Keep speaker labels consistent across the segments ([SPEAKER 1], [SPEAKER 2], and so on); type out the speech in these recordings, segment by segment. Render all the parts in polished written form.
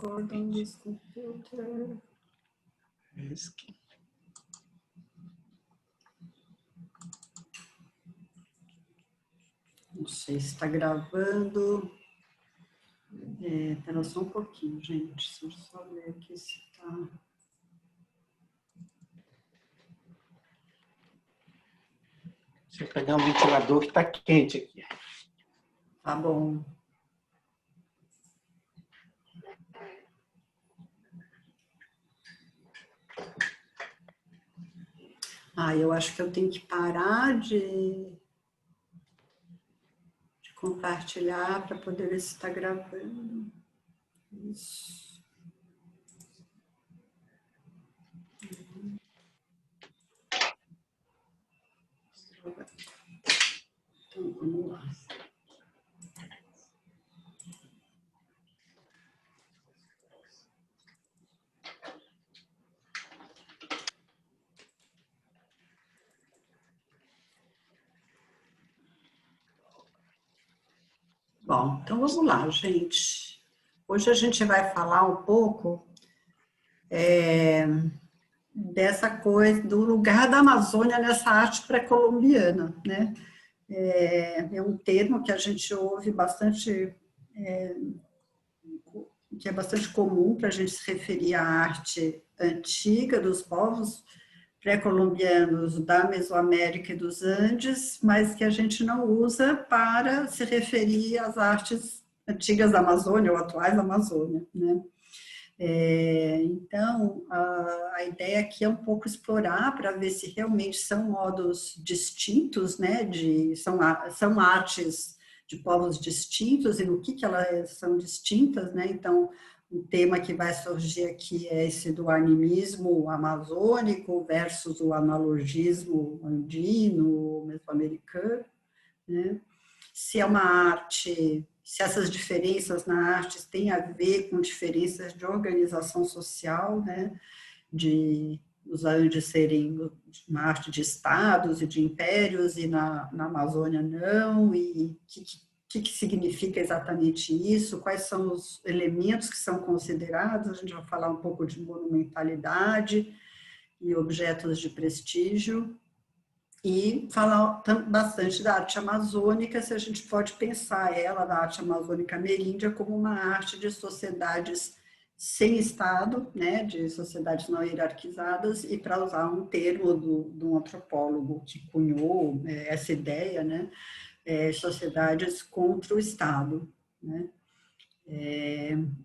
[SPEAKER 1] record on this computer. Não sei se está gravando. Espera só um pouquinho, gente. Deixa eu só ver aqui se está...
[SPEAKER 2] Deixa eu pegar um ventilador que está quente aqui.
[SPEAKER 1] Tá bom. Eu acho que eu tenho que parar de compartilhar para poder ver se está gravando. Isso. Então, vamos lá. Bom, então vamos lá, gente. Hoje a gente vai falar um pouco dessa coisa, do lugar da Amazônia nessa arte pré-colombiana, né? É um termo que a gente ouve bastante, que é bastante comum para a gente se referir à arte antiga dos povos pré-colombianos da Mesoamérica e dos Andes, mas que a gente não usa para se referir às artes antigas da Amazônia ou atuais da Amazônia, né? Então, a ideia aqui é um pouco explorar para ver se realmente são modos distintos, né? São artes de povos distintos e no que elas são distintas, né? Então, o tema que vai surgir aqui é esse do animismo amazônico versus o analogismo andino, mesoamericano, né? Se é uma arte, se essas diferenças na arte têm a ver com diferenças de organização social, né? De os Andes serem uma arte de estados e de impérios e na Amazônia não, e o que significa exatamente isso, quais são os elementos que são considerados, a gente vai falar um pouco de monumentalidade e objetos de prestígio, e falar bastante da arte amazônica, se a gente pode pensar ela, da arte amazônica ameríndia, como uma arte de sociedades sem Estado, né, de sociedades não hierarquizadas, e para usar um termo de um antropólogo que cunhou essa ideia, né, sociedades contra o Estado, né?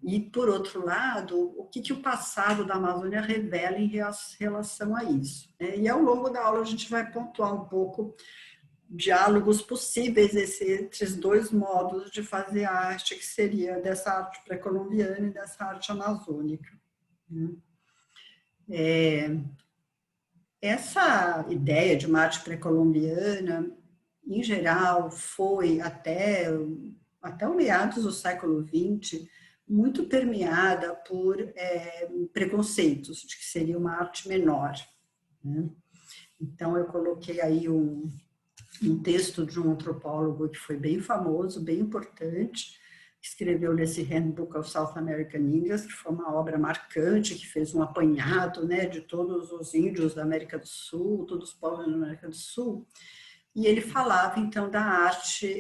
[SPEAKER 1] E, por outro lado, o que o passado da Amazônia revela em relação a isso, né? E ao longo da aula a gente vai pontuar um pouco diálogos possíveis entre esses dois modos de fazer arte, que seria dessa arte pré-colombiana e dessa arte amazônica, né? Essa ideia de uma arte pré-colombiana, em geral, foi até o meados do século XX, muito permeada por preconceitos, de que seria uma arte menor, né? Então, eu coloquei aí um texto de um antropólogo que foi bem famoso, bem importante, que escreveu nesse Handbook of South American Indians, que foi uma obra marcante, que fez um apanhado, né, de todos os índios da América do Sul, todos os povos da América do Sul. E ele falava, então, da arte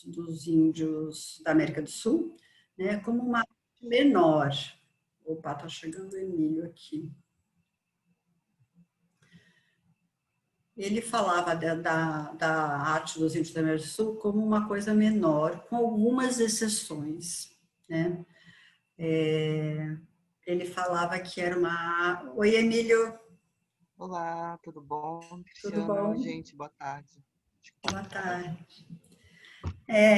[SPEAKER 1] dos índios da América do Sul, né, como uma arte menor. Opa, está chegando o Emílio aqui. Ele falava da arte dos índios da América do Sul como uma coisa menor, com algumas exceções, né? Ele falava que era uma... Oi, Emílio.
[SPEAKER 3] Olá, tudo bom?
[SPEAKER 1] Tudo
[SPEAKER 3] Cristiana,
[SPEAKER 1] bom?
[SPEAKER 3] gente, boa tarde.
[SPEAKER 1] Boa tarde.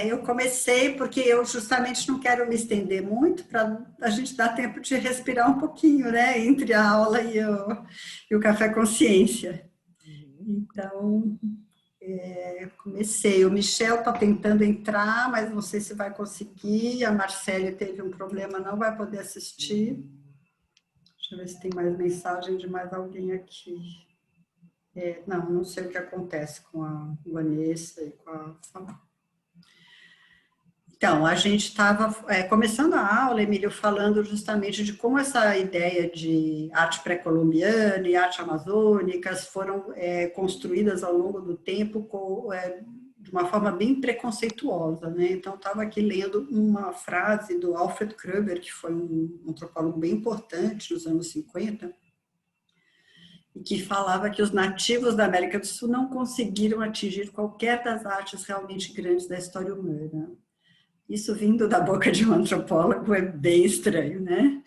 [SPEAKER 1] Eu comecei porque eu justamente não quero me estender muito para a gente dar tempo de respirar um pouquinho, né, entre a aula e o Café Consciência. Então, comecei. O Michel está tentando entrar, mas não sei se vai conseguir. A Marcele teve um problema, não vai poder assistir. Deixa eu ver se tem mais mensagem de mais alguém aqui. Não sei o que acontece com a Vanessa e com a... Então, a gente estava começando a aula, Emílio, falando justamente de como essa ideia de arte pré-colombiana e arte amazônicas foram construídas ao longo do tempo de uma forma bem preconceituosa, né? Então, estava aqui lendo uma frase do Alfred Kröber, que foi um antropólogo bem importante nos anos 50, e que falava que os nativos da América do Sul não conseguiram atingir qualquer das artes realmente grandes da história humana. Isso vindo da boca de um antropólogo é bem estranho, né?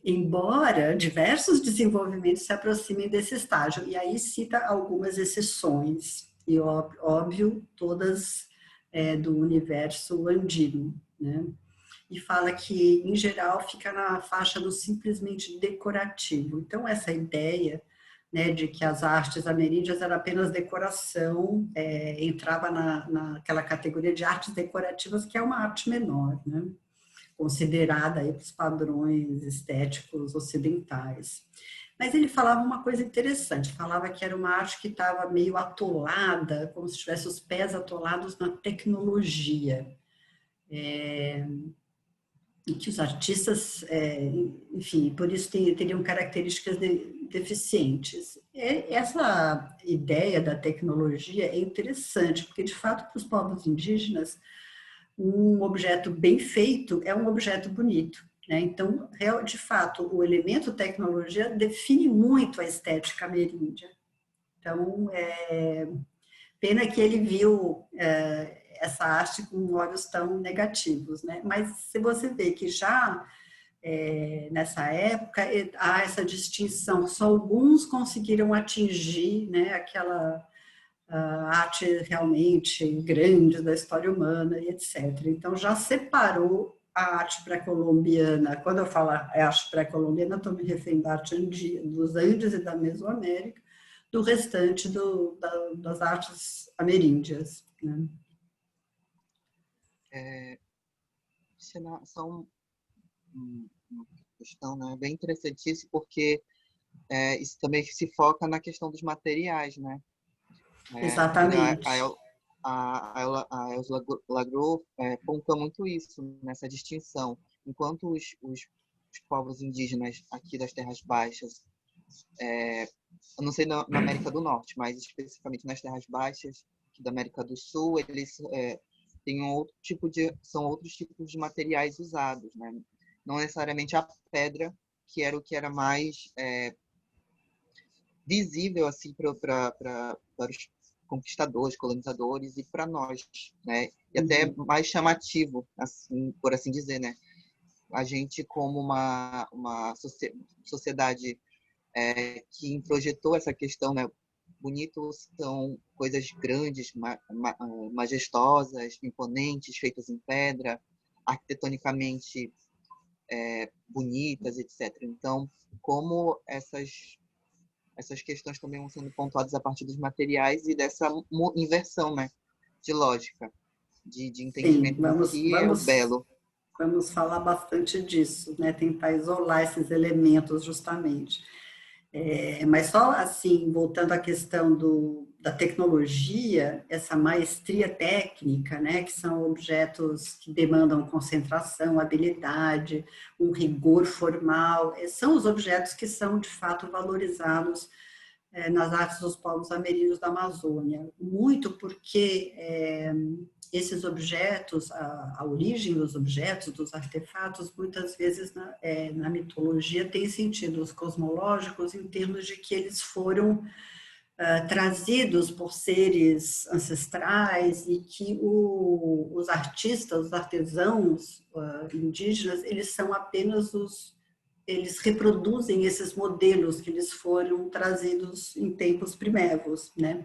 [SPEAKER 1] Embora diversos desenvolvimentos se aproximem desse estágio, e aí cita algumas exceções, e óbvio, todas do universo andino, né? E fala que, em geral, fica na faixa do simplesmente decorativo. Então, essa ideia, né, de que as artes ameríndias eram apenas decoração, entrava naquela categoria de artes decorativas, que é uma arte menor, né, considerada aí para os padrões estéticos ocidentais. Mas ele falava uma coisa interessante, falava que era uma arte que estava meio atolada, como se tivesse os pés atolados na tecnologia. E que os artistas, enfim, por isso teriam características deficientes. Essa ideia da tecnologia é interessante, porque, de fato, para os povos indígenas, um objeto bem feito é um objeto bonito, né? Então, de fato, o elemento tecnologia define muito a estética ameríndia. Então, pena que ele viu essa arte com olhos tão negativos, né? Mas se você vê que já nessa época há essa distinção, só alguns conseguiram atingir, né, aquela arte realmente grande da história humana e etc. Então já separou a arte pré-colombiana. Quando eu falo arte pré-colombiana, estou me referindo à arte dos Andes e da Mesoamérica, do restante das artes ameríndias, né?
[SPEAKER 3] São uma questão, né, bem interessante isso, porque isso também se foca na questão dos materiais, né?
[SPEAKER 1] Exatamente.
[SPEAKER 3] A Elsa Lagro pontua muito isso, nessa distinção. Enquanto os povos indígenas aqui das Terras Baixas, eu não sei na América do Norte, mas especificamente nas Terras Baixas aqui da América do Sul, eles têm são outros tipos de materiais usados, né? Não necessariamente a pedra, que era mais visível assim para os conquistadores, colonizadores e para nós, né? E até mais chamativo, assim, por assim dizer, né? A gente como uma sociedade que introjetou essa questão, né? Bonito são coisas grandes, majestosas, imponentes, feitas em pedra, arquitetonicamente bonitas, etc. Então, como essas questões também vão sendo pontuadas a partir dos materiais e dessa inversão, né, de lógica, de
[SPEAKER 1] Sim,
[SPEAKER 3] entendimento do que é o belo.
[SPEAKER 1] vamos falar bastante disso, né? Tentar isolar esses elementos justamente. Mas só assim, voltando à questão da tecnologia, essa maestria técnica, né, que são objetos que demandam concentração, habilidade, um rigor formal, são os objetos que são de fato valorizados nas artes dos povos ameríndios da Amazônia, muito porque esses objetos, a origem dos objetos, dos artefatos, muitas vezes na mitologia tem sentidos cosmológicos em termos de que eles foram trazidos por seres ancestrais e que os artistas, os artesãos indígenas, eles são apenas eles reproduzem esses modelos que eles foram trazidos em tempos primevos, né?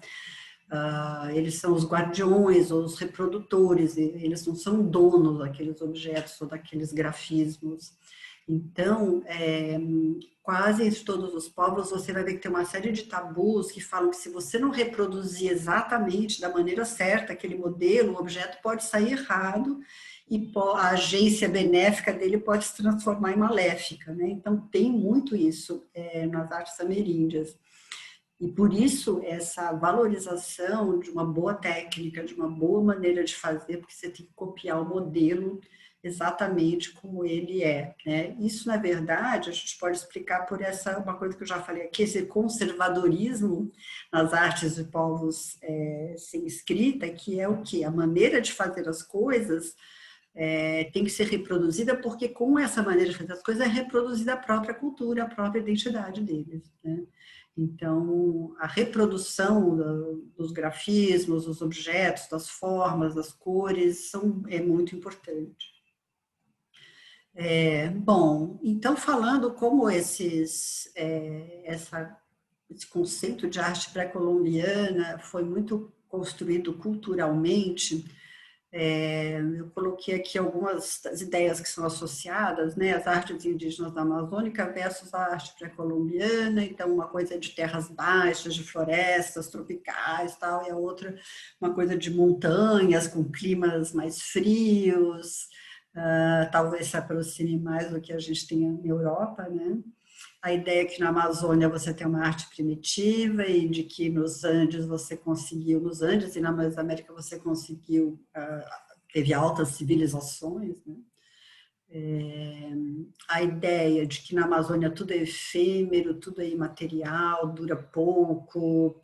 [SPEAKER 1] Eles são os guardiões ou os reprodutores, eles não são donos daqueles objetos ou daqueles grafismos. Então, quase em todos os povos, você vai ver que tem uma série de tabus que falam que se você não reproduzir exatamente da maneira certa aquele modelo, o objeto pode sair errado e a agência benéfica dele pode se transformar em maléfica, né? Então, tem muito isso nas artes ameríndias. E por isso, essa valorização de uma boa técnica, de uma boa maneira de fazer, porque você tem que copiar o modelo exatamente como ele é, né? Isso, na verdade, a gente pode explicar por uma coisa que eu já falei aqui, esse conservadorismo nas artes de povos sem escrita, que é o quê? A maneira de fazer as coisas tem que ser reproduzida, porque com essa maneira de fazer as coisas é reproduzida a própria cultura, a própria identidade deles, né? Então, a reprodução dos grafismos, dos objetos, das formas, das cores, é muito importante. Bom, então falando como esse conceito de arte pré-colombiana foi muito construído culturalmente, eu coloquei aqui algumas das ideias que são associadas, né, as artes indígenas da Amazônica versus a arte pré-colombiana, então uma coisa é de terras baixas, de florestas tropicais, tal, e a outra uma coisa de montanhas com climas mais frios, talvez se aproxime mais do que a gente tem na Europa, né? A ideia é que na Amazônia você tem uma arte primitiva e de que nos Andes nos Andes e na Mesoamérica você conseguiu, teve altas civilizações, né? A ideia de que na Amazônia tudo é efêmero, tudo é imaterial, dura pouco,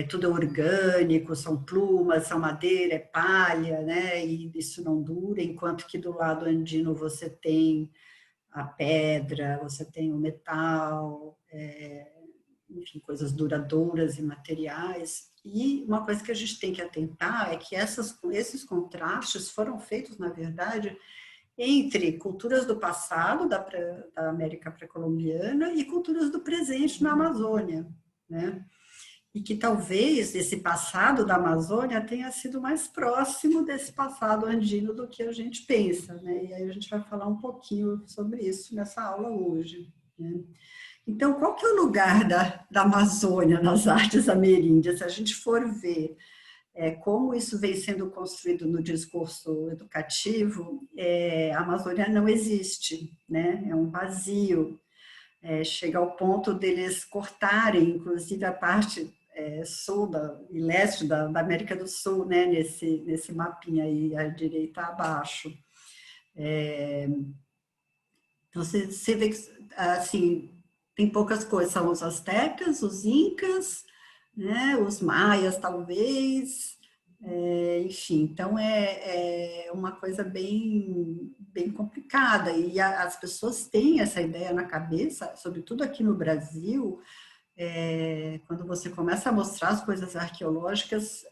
[SPEAKER 1] tudo é orgânico, são plumas, são madeira, é palha, né? E isso não dura, enquanto que do lado andino você tem a pedra, você tem o metal, enfim, coisas duradouras e materiais. E uma coisa que a gente tem que atentar é que esses contrastes foram feitos, na verdade, entre culturas do passado, da América pré-colombiana, e culturas do presente na Amazônia, né? E que talvez esse passado da Amazônia tenha sido mais próximo desse passado andino do que a gente pensa, né? E aí a gente vai falar um pouquinho sobre isso nessa aula hoje, né? Então, qual que é o lugar da Amazônia nas artes ameríndias? Se a gente for ver como isso vem sendo construído no discurso educativo, a Amazônia não existe, né? É um vazio. Chega ao ponto deles cortarem, inclusive, a parte sul e leste da América do Sul, né? Nesse mapinha aí, à direita abaixo. Então, você vê que, assim, tem poucas coisas, são os astecas, os incas, né, os maias, talvez, enfim, então é uma coisa bem complicada, e as pessoas têm essa ideia na cabeça, sobretudo aqui no Brasil, quando você começa a mostrar as coisas arqueológicas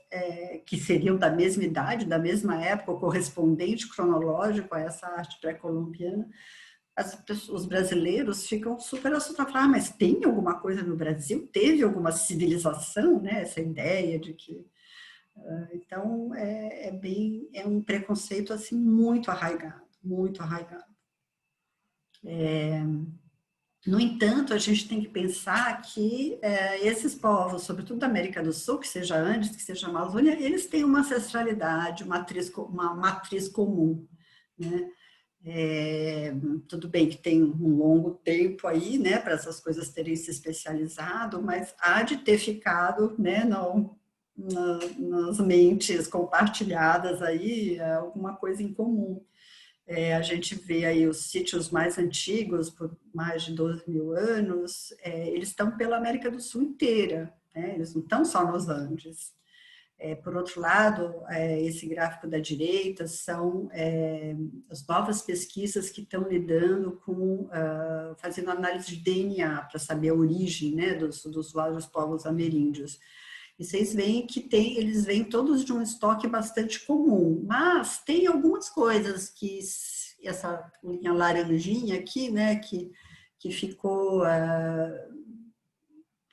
[SPEAKER 1] que seriam da mesma idade, da mesma época, o correspondente cronológico a essa arte pré-colombiana, os brasileiros ficam super assustados, mas tem alguma coisa no Brasil? Teve alguma civilização, né? Essa ideia de que... Então, é um preconceito, assim, muito arraigado, muito arraigado. No entanto, a gente tem que pensar que esses povos, sobretudo da América do Sul, que seja Andes, que seja Amazônia, eles têm uma ancestralidade, uma matriz comum, né? Tudo bem que tem um longo tempo aí, né, para essas coisas terem se especializado, mas há de ter ficado, né, nas mentes compartilhadas aí, alguma coisa em comum. A gente vê aí os sítios mais antigos, por mais de 12 mil anos, eles estão pela América do Sul inteira, né, eles não estão só nos Andes. Por outro lado, esse gráfico da direita são as novas pesquisas que estão lidando com, fazendo análise de DNA para saber a origem, né, dos vários povos ameríndios. E vocês veem que eles vêm todos de um estoque bastante comum, mas tem algumas coisas que essa linha laranjinha aqui, né, que ficou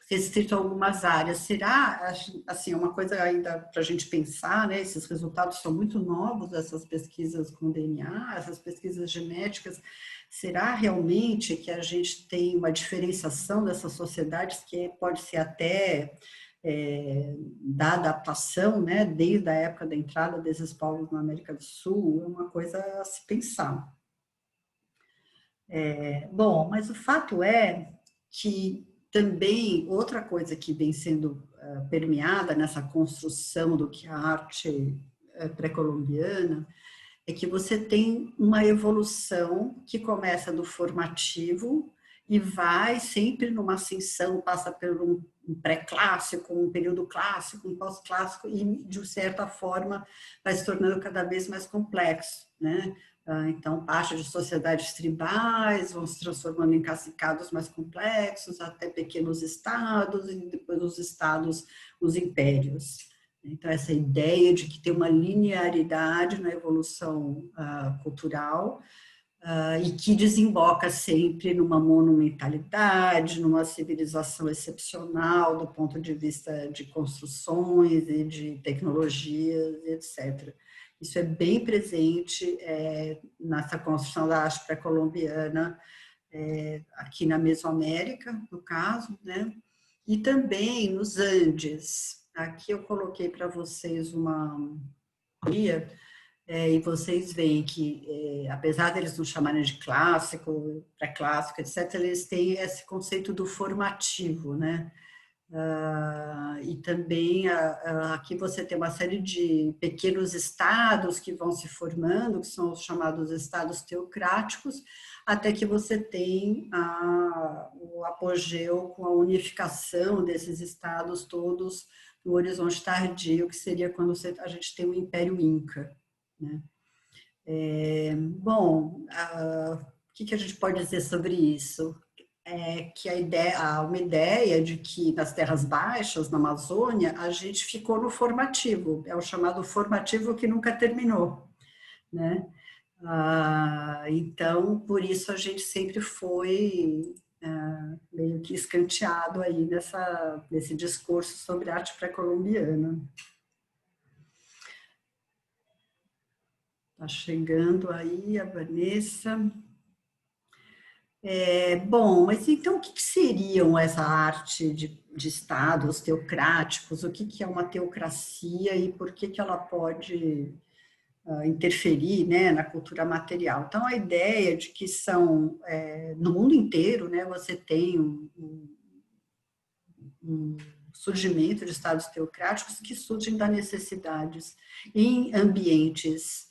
[SPEAKER 1] restrito a algumas áreas. Será, assim, uma coisa ainda para a gente pensar, né? Esses resultados são muito novos, essas pesquisas com DNA, essas pesquisas genéticas. Será realmente que a gente tem uma diferenciação dessas sociedades que pode ser até da adaptação, né? Desde a época da entrada desses povos na América do Sul? É uma coisa a se pensar. Bom, mas o fato é que também, outra coisa que vem sendo permeada nessa construção do que a arte pré-colombiana é que você tem uma evolução que começa do formativo e vai sempre numa ascensão, passa por um pré-clássico, um período clássico, um pós-clássico, e de certa forma vai se tornando cada vez mais complexo, né? Então, parte de sociedades tribais vão se transformando em cacicados mais complexos, até pequenos estados, e depois os estados, os impérios. Então, essa ideia de que tem uma linearidade na evolução cultural e que desemboca sempre numa monumentalidade, numa civilização excepcional do ponto de vista de construções e de tecnologias, etc. Isso é bem presente nessa construção da arte pré-colombiana, aqui na Mesoamérica, no caso, né? E também nos Andes. Aqui eu coloquei para vocês uma guia, e vocês veem que, apesar deles não chamarem de clássico, pré-clássico, etc., eles têm esse conceito do formativo, né? E também aqui você tem uma série de pequenos estados que vão se formando, que são os chamados estados teocráticos, até que você tem o apogeu com a unificação desses estados todos no horizonte tardio, que seria quando a gente tem o Império Inca, né? Bom, o que a gente pode dizer sobre isso? Que há uma ideia de que nas terras baixas, na Amazônia, a gente ficou no formativo, é o chamado formativo que nunca terminou, né? Então, por isso a gente sempre foi meio que escanteado aí nesse discurso sobre arte pré-colombiana. Está chegando aí a Vanessa. Bom, mas então o que seriam essa arte de estados teocráticos? O que é uma teocracia e por que ela pode interferir, né, na cultura material? Então, a ideia de que são, no mundo inteiro, né, você tem um surgimento de estados teocráticos que surgem das necessidades em ambientes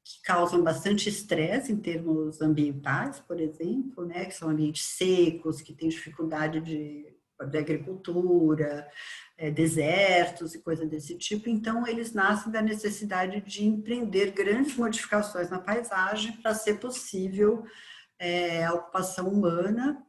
[SPEAKER 1] que causam bastante estresse em termos ambientais, por exemplo, né, que são ambientes secos, que têm dificuldade de agricultura, desertos e coisas desse tipo. Então, eles nascem da necessidade de empreender grandes modificações na paisagem para ser possível a ocupação humana,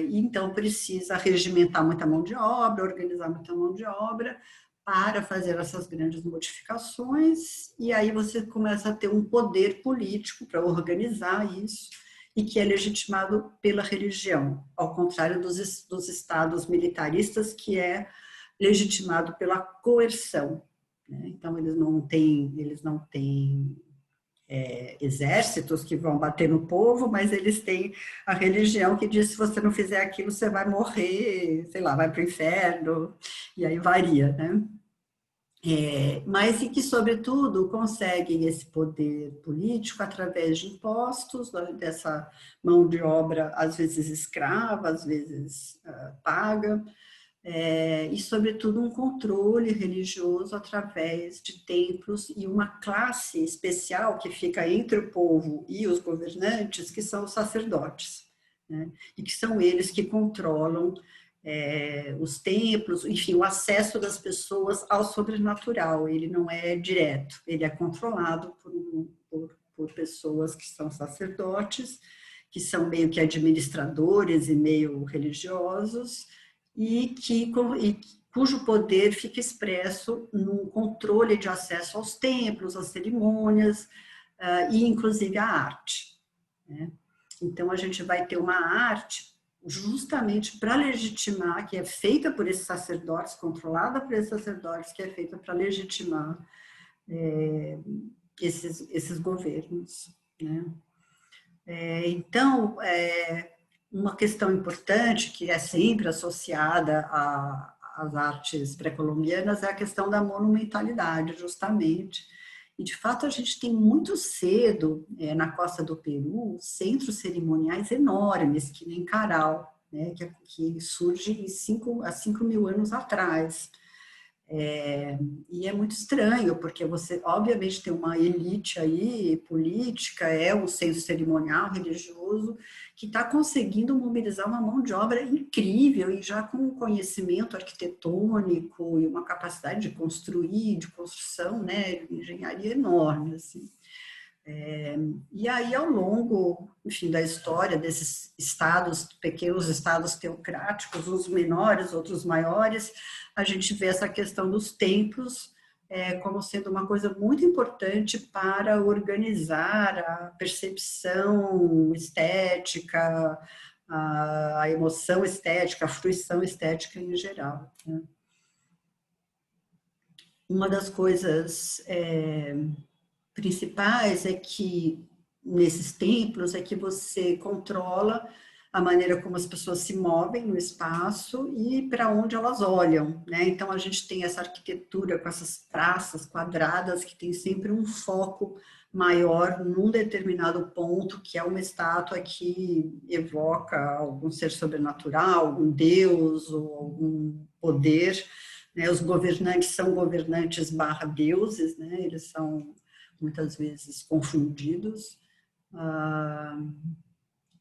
[SPEAKER 1] e então precisa regimentar muita mão de obra, organizar muita mão de obra, para fazer essas grandes modificações, e aí você começa a ter um poder político para organizar isso, e que é legitimado pela religião, ao contrário dos estados militaristas, que é legitimado pela coerção, né? Então, eles não têm exércitos que vão bater no povo, mas eles têm a religião que diz: se você não fizer aquilo, você vai morrer, sei lá, vai para o inferno, e aí varia, né? Mas e que, sobretudo, conseguem esse poder político através de impostos, dessa mão de obra, às vezes escrava, às vezes paga, e, sobretudo, um controle religioso através de templos e uma classe especial que fica entre o povo e os governantes, que são os sacerdotes, né? E que são eles que controlam os templos, enfim, o acesso das pessoas ao sobrenatural. Ele não é direto, ele é controlado por pessoas que são sacerdotes, que são meio que administradores e meio religiosos, e cujo poder fica expresso no controle de acesso aos templos, às cerimônias, e inclusive à arte, né? Então, a gente vai ter uma arte justamente para legitimar, que é feita por esses sacerdotes, controlada por esses sacerdotes, que é feita para legitimar esses governos, né? Então, uma questão importante que é sempre associada às artes pré-colombianas é a questão da monumentalidade, justamente, E, de fato, a gente tem muito cedo, na costa do Peru, centros cerimoniais enormes, que nem Caral, né, que surge há 5.000 anos atrás. E é muito estranho, porque você, obviamente, tem uma elite aí, política, um centro cerimonial, religioso, que está conseguindo mobilizar uma mão de obra incrível e já com um conhecimento arquitetônico e uma capacidade de construir, de construção, né, de engenharia enorme, assim. E aí, ao longo, enfim, da história desses estados, pequenos estados teocráticos, uns menores, outros maiores, a gente vê essa questão dos templos como sendo uma coisa muito importante para organizar a percepção estética, a emoção estética, a fruição estética em geral, né? Uma das coisas principais é que, nesses templos, é que você controla a maneira como as pessoas se movem no espaço e para onde elas olham, né? Então, a gente tem essa arquitetura com essas praças quadradas que tem sempre um foco maior num determinado ponto, que é uma estátua que evoca algum ser sobrenatural, algum deus ou algum poder, né? Os governantes são governantes barra deuses, né? Eles são muitas vezes confundidos.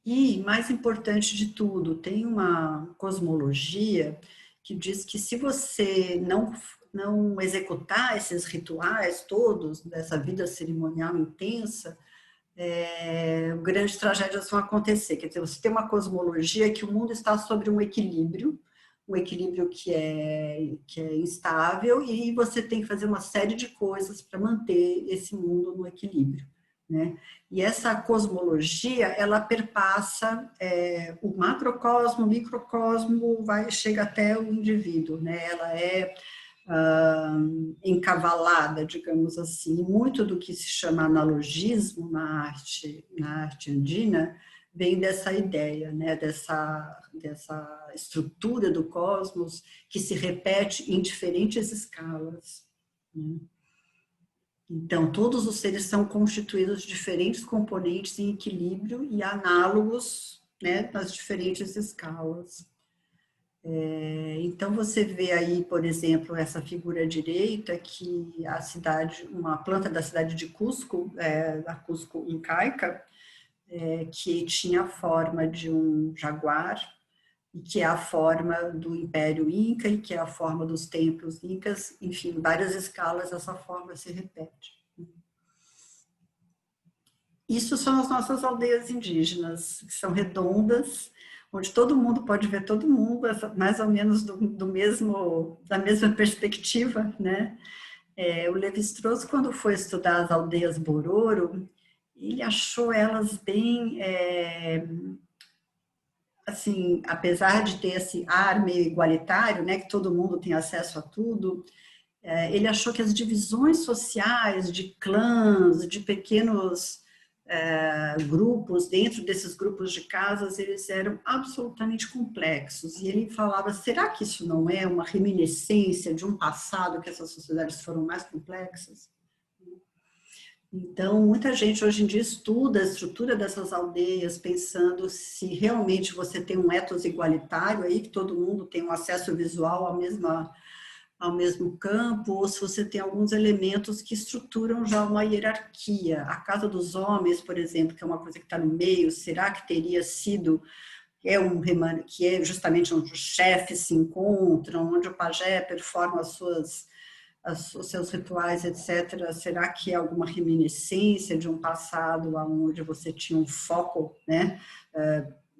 [SPEAKER 1] E, mais importante de tudo, tem uma cosmologia que diz que se você não executar esses rituais todos, dessa vida cerimonial intensa, grandes tragédias vão acontecer. Quer dizer, você tem uma cosmologia que o mundo está sobre um equilíbrio que é instável, e você tem que fazer uma série de coisas para manter esse mundo no equilíbrio, né? E essa cosmologia, ela perpassa o macrocosmo, o microcosmo, chega até o indivíduo, né? Ela é encavalada, digamos assim. Muito do que se chama analogismo na arte andina vem dessa ideia, né? dessa estrutura do cosmos que se repete em diferentes escalas, né? Então, todos os seres são constituídos de diferentes componentes em equilíbrio e análogos, né, nas diferentes escalas. Então, você vê aí, por exemplo, essa figura à direita, que uma planta da cidade de Cusco, da Cusco incaica, que tinha a forma de um jaguar, e que é a forma do Império Inca, e que é a forma dos templos incas, enfim, em várias escalas essa forma se repete. Isso são as nossas aldeias indígenas, que são redondas, onde todo mundo pode ver todo mundo, mais ou menos da mesma perspectiva, né? O Lévi-Strauss, quando foi estudar as aldeias Bororo, ele achou elas bem, assim, apesar de ter esse ar meio igualitário, né, que todo mundo tem acesso a tudo, ele achou que as divisões sociais de clãs, de pequenos grupos, dentro desses grupos de casas, eles eram absolutamente complexos. E ele falava, será que isso não é uma reminiscência de um passado que essas sociedades foram mais complexas? Então, muita gente hoje em dia estuda a estrutura dessas aldeias, pensando se realmente você tem um ethos igualitário aí, que todo mundo tem um acesso visual ao mesmo campo, ou se você tem alguns elementos que estruturam já uma hierarquia. A Casa dos Homens, por exemplo, que é uma coisa que está no meio, será que teria sido que é justamente onde os chefes se encontram, onde o pajé performa os seus rituais, etc. Será que é alguma reminiscência de um passado onde você tinha um foco, né?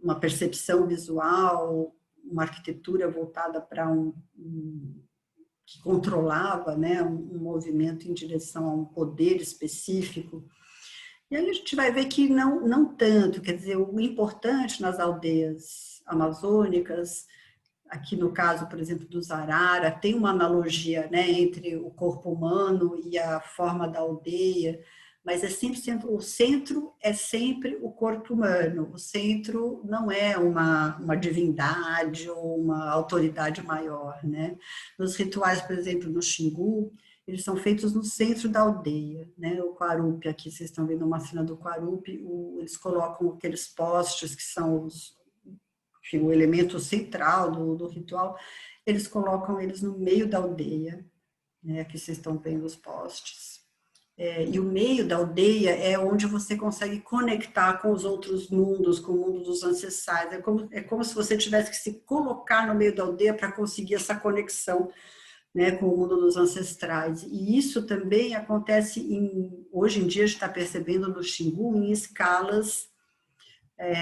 [SPEAKER 1] Uma percepção visual, uma arquitetura voltada para que controlava, né, um movimento em direção a um poder específico? E aí a gente vai ver que não tanto, quer dizer, o importante nas aldeias amazônicas, aqui no caso, por exemplo, do Zarara, tem uma analogia, né, entre o corpo humano e a forma da aldeia, mas o centro é sempre o corpo humano, o centro não é uma divindade ou uma autoridade maior, né? Nos rituais, por exemplo, do Xingu, eles são feitos no centro da aldeia, né? O Quarupi, aqui vocês estão vendo uma cena do Quarupi, eles colocam aqueles postes que são enfim, o elemento central do ritual, eles colocam eles no meio da aldeia, né? Aqui vocês estão vendo os postes. E o meio da aldeia é onde você consegue conectar com os outros mundos, com o mundo dos ancestrais. É como se você tivesse que se colocar no meio da aldeia para conseguir essa conexão, né, com o mundo dos ancestrais. E isso também acontece, hoje em dia, a gente está percebendo no Xingu, em escalas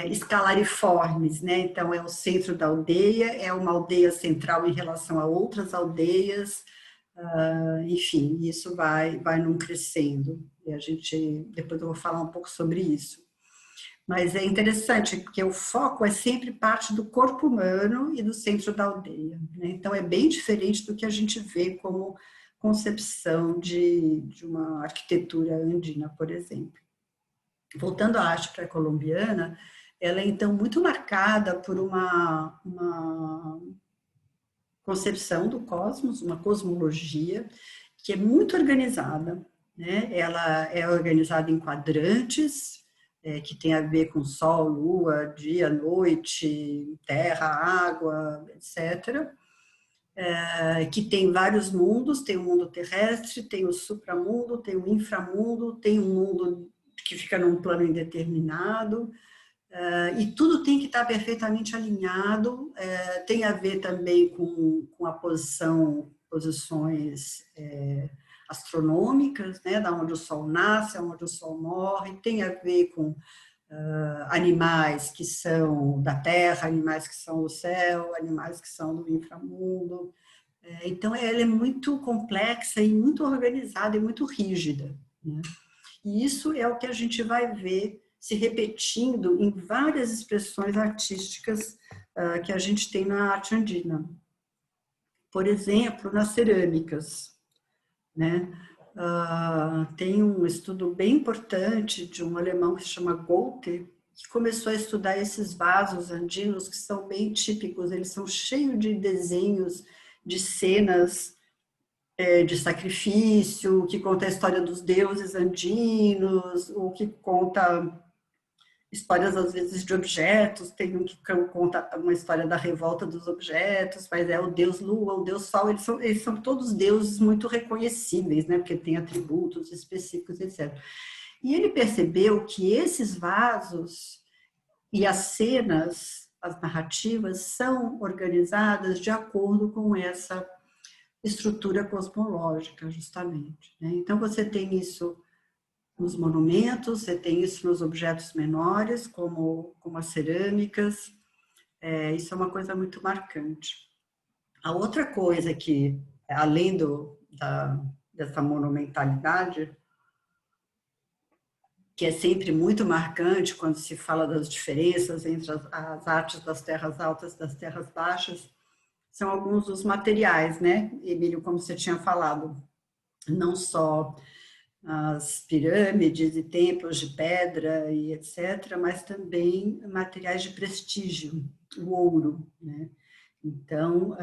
[SPEAKER 1] escalariformes, né? Então, é o centro da aldeia, é uma aldeia central em relação a outras aldeias, enfim, isso vai num crescendo. E depois eu vou falar um pouco sobre isso. Mas é interessante, porque o foco é sempre parte do corpo humano e do centro da aldeia, né? Então, é bem diferente do que a gente vê como concepção de uma arquitetura andina, por exemplo. Voltando à arte pré-colombiana, ela é, então, muito marcada por uma concepção do cosmos, uma cosmologia, que é muito organizada, né? Ela é organizada em quadrantes, que tem a ver com Sol, Lua, dia, noite, terra, água, etc. Que tem vários mundos, tem o mundo terrestre, tem o supramundo, tem o inframundo, tem um mundo que fica num plano indeterminado, e tudo tem que estar perfeitamente alinhado, tem a ver também com a posições astronômicas, né, da onde o Sol nasce, onde o Sol morre, tem a ver com animais que são da Terra, animais que são do céu, animais que são do inframundo. Então, ela é muito complexa e muito organizada e muito rígida, né? E isso é o que a gente vai ver se repetindo em várias expressões artísticas que a gente tem na arte andina. Por exemplo, nas cerâmicas, né? Tem um estudo bem importante de um alemão que se chama Goethe, que começou a estudar esses vasos andinos que são bem típicos, eles são cheios de desenhos, de cenas de sacrifício, que conta a história dos deuses andinos, ou que conta histórias, às vezes, de objetos. Tem um que conta uma história da revolta dos objetos, mas é o deus Lua, o deus Sol, eles são todos deuses muito reconhecíveis, né? Porque tem atributos específicos, etc. E ele percebeu que esses vasos e as cenas, as narrativas, são organizadas de acordo com essa estrutura cosmológica, justamente, né? Então, você tem isso nos monumentos, você tem isso nos objetos menores, como as cerâmicas, isso é uma coisa muito marcante. A outra coisa que, além dessa monumentalidade, que é sempre muito marcante quando se fala das diferenças entre as artes das terras altas e das terras baixas, são alguns dos materiais, né, Emílio, como você tinha falado, não só as pirâmides e templos de pedra e etc., mas também materiais de prestígio, o ouro, né? Então,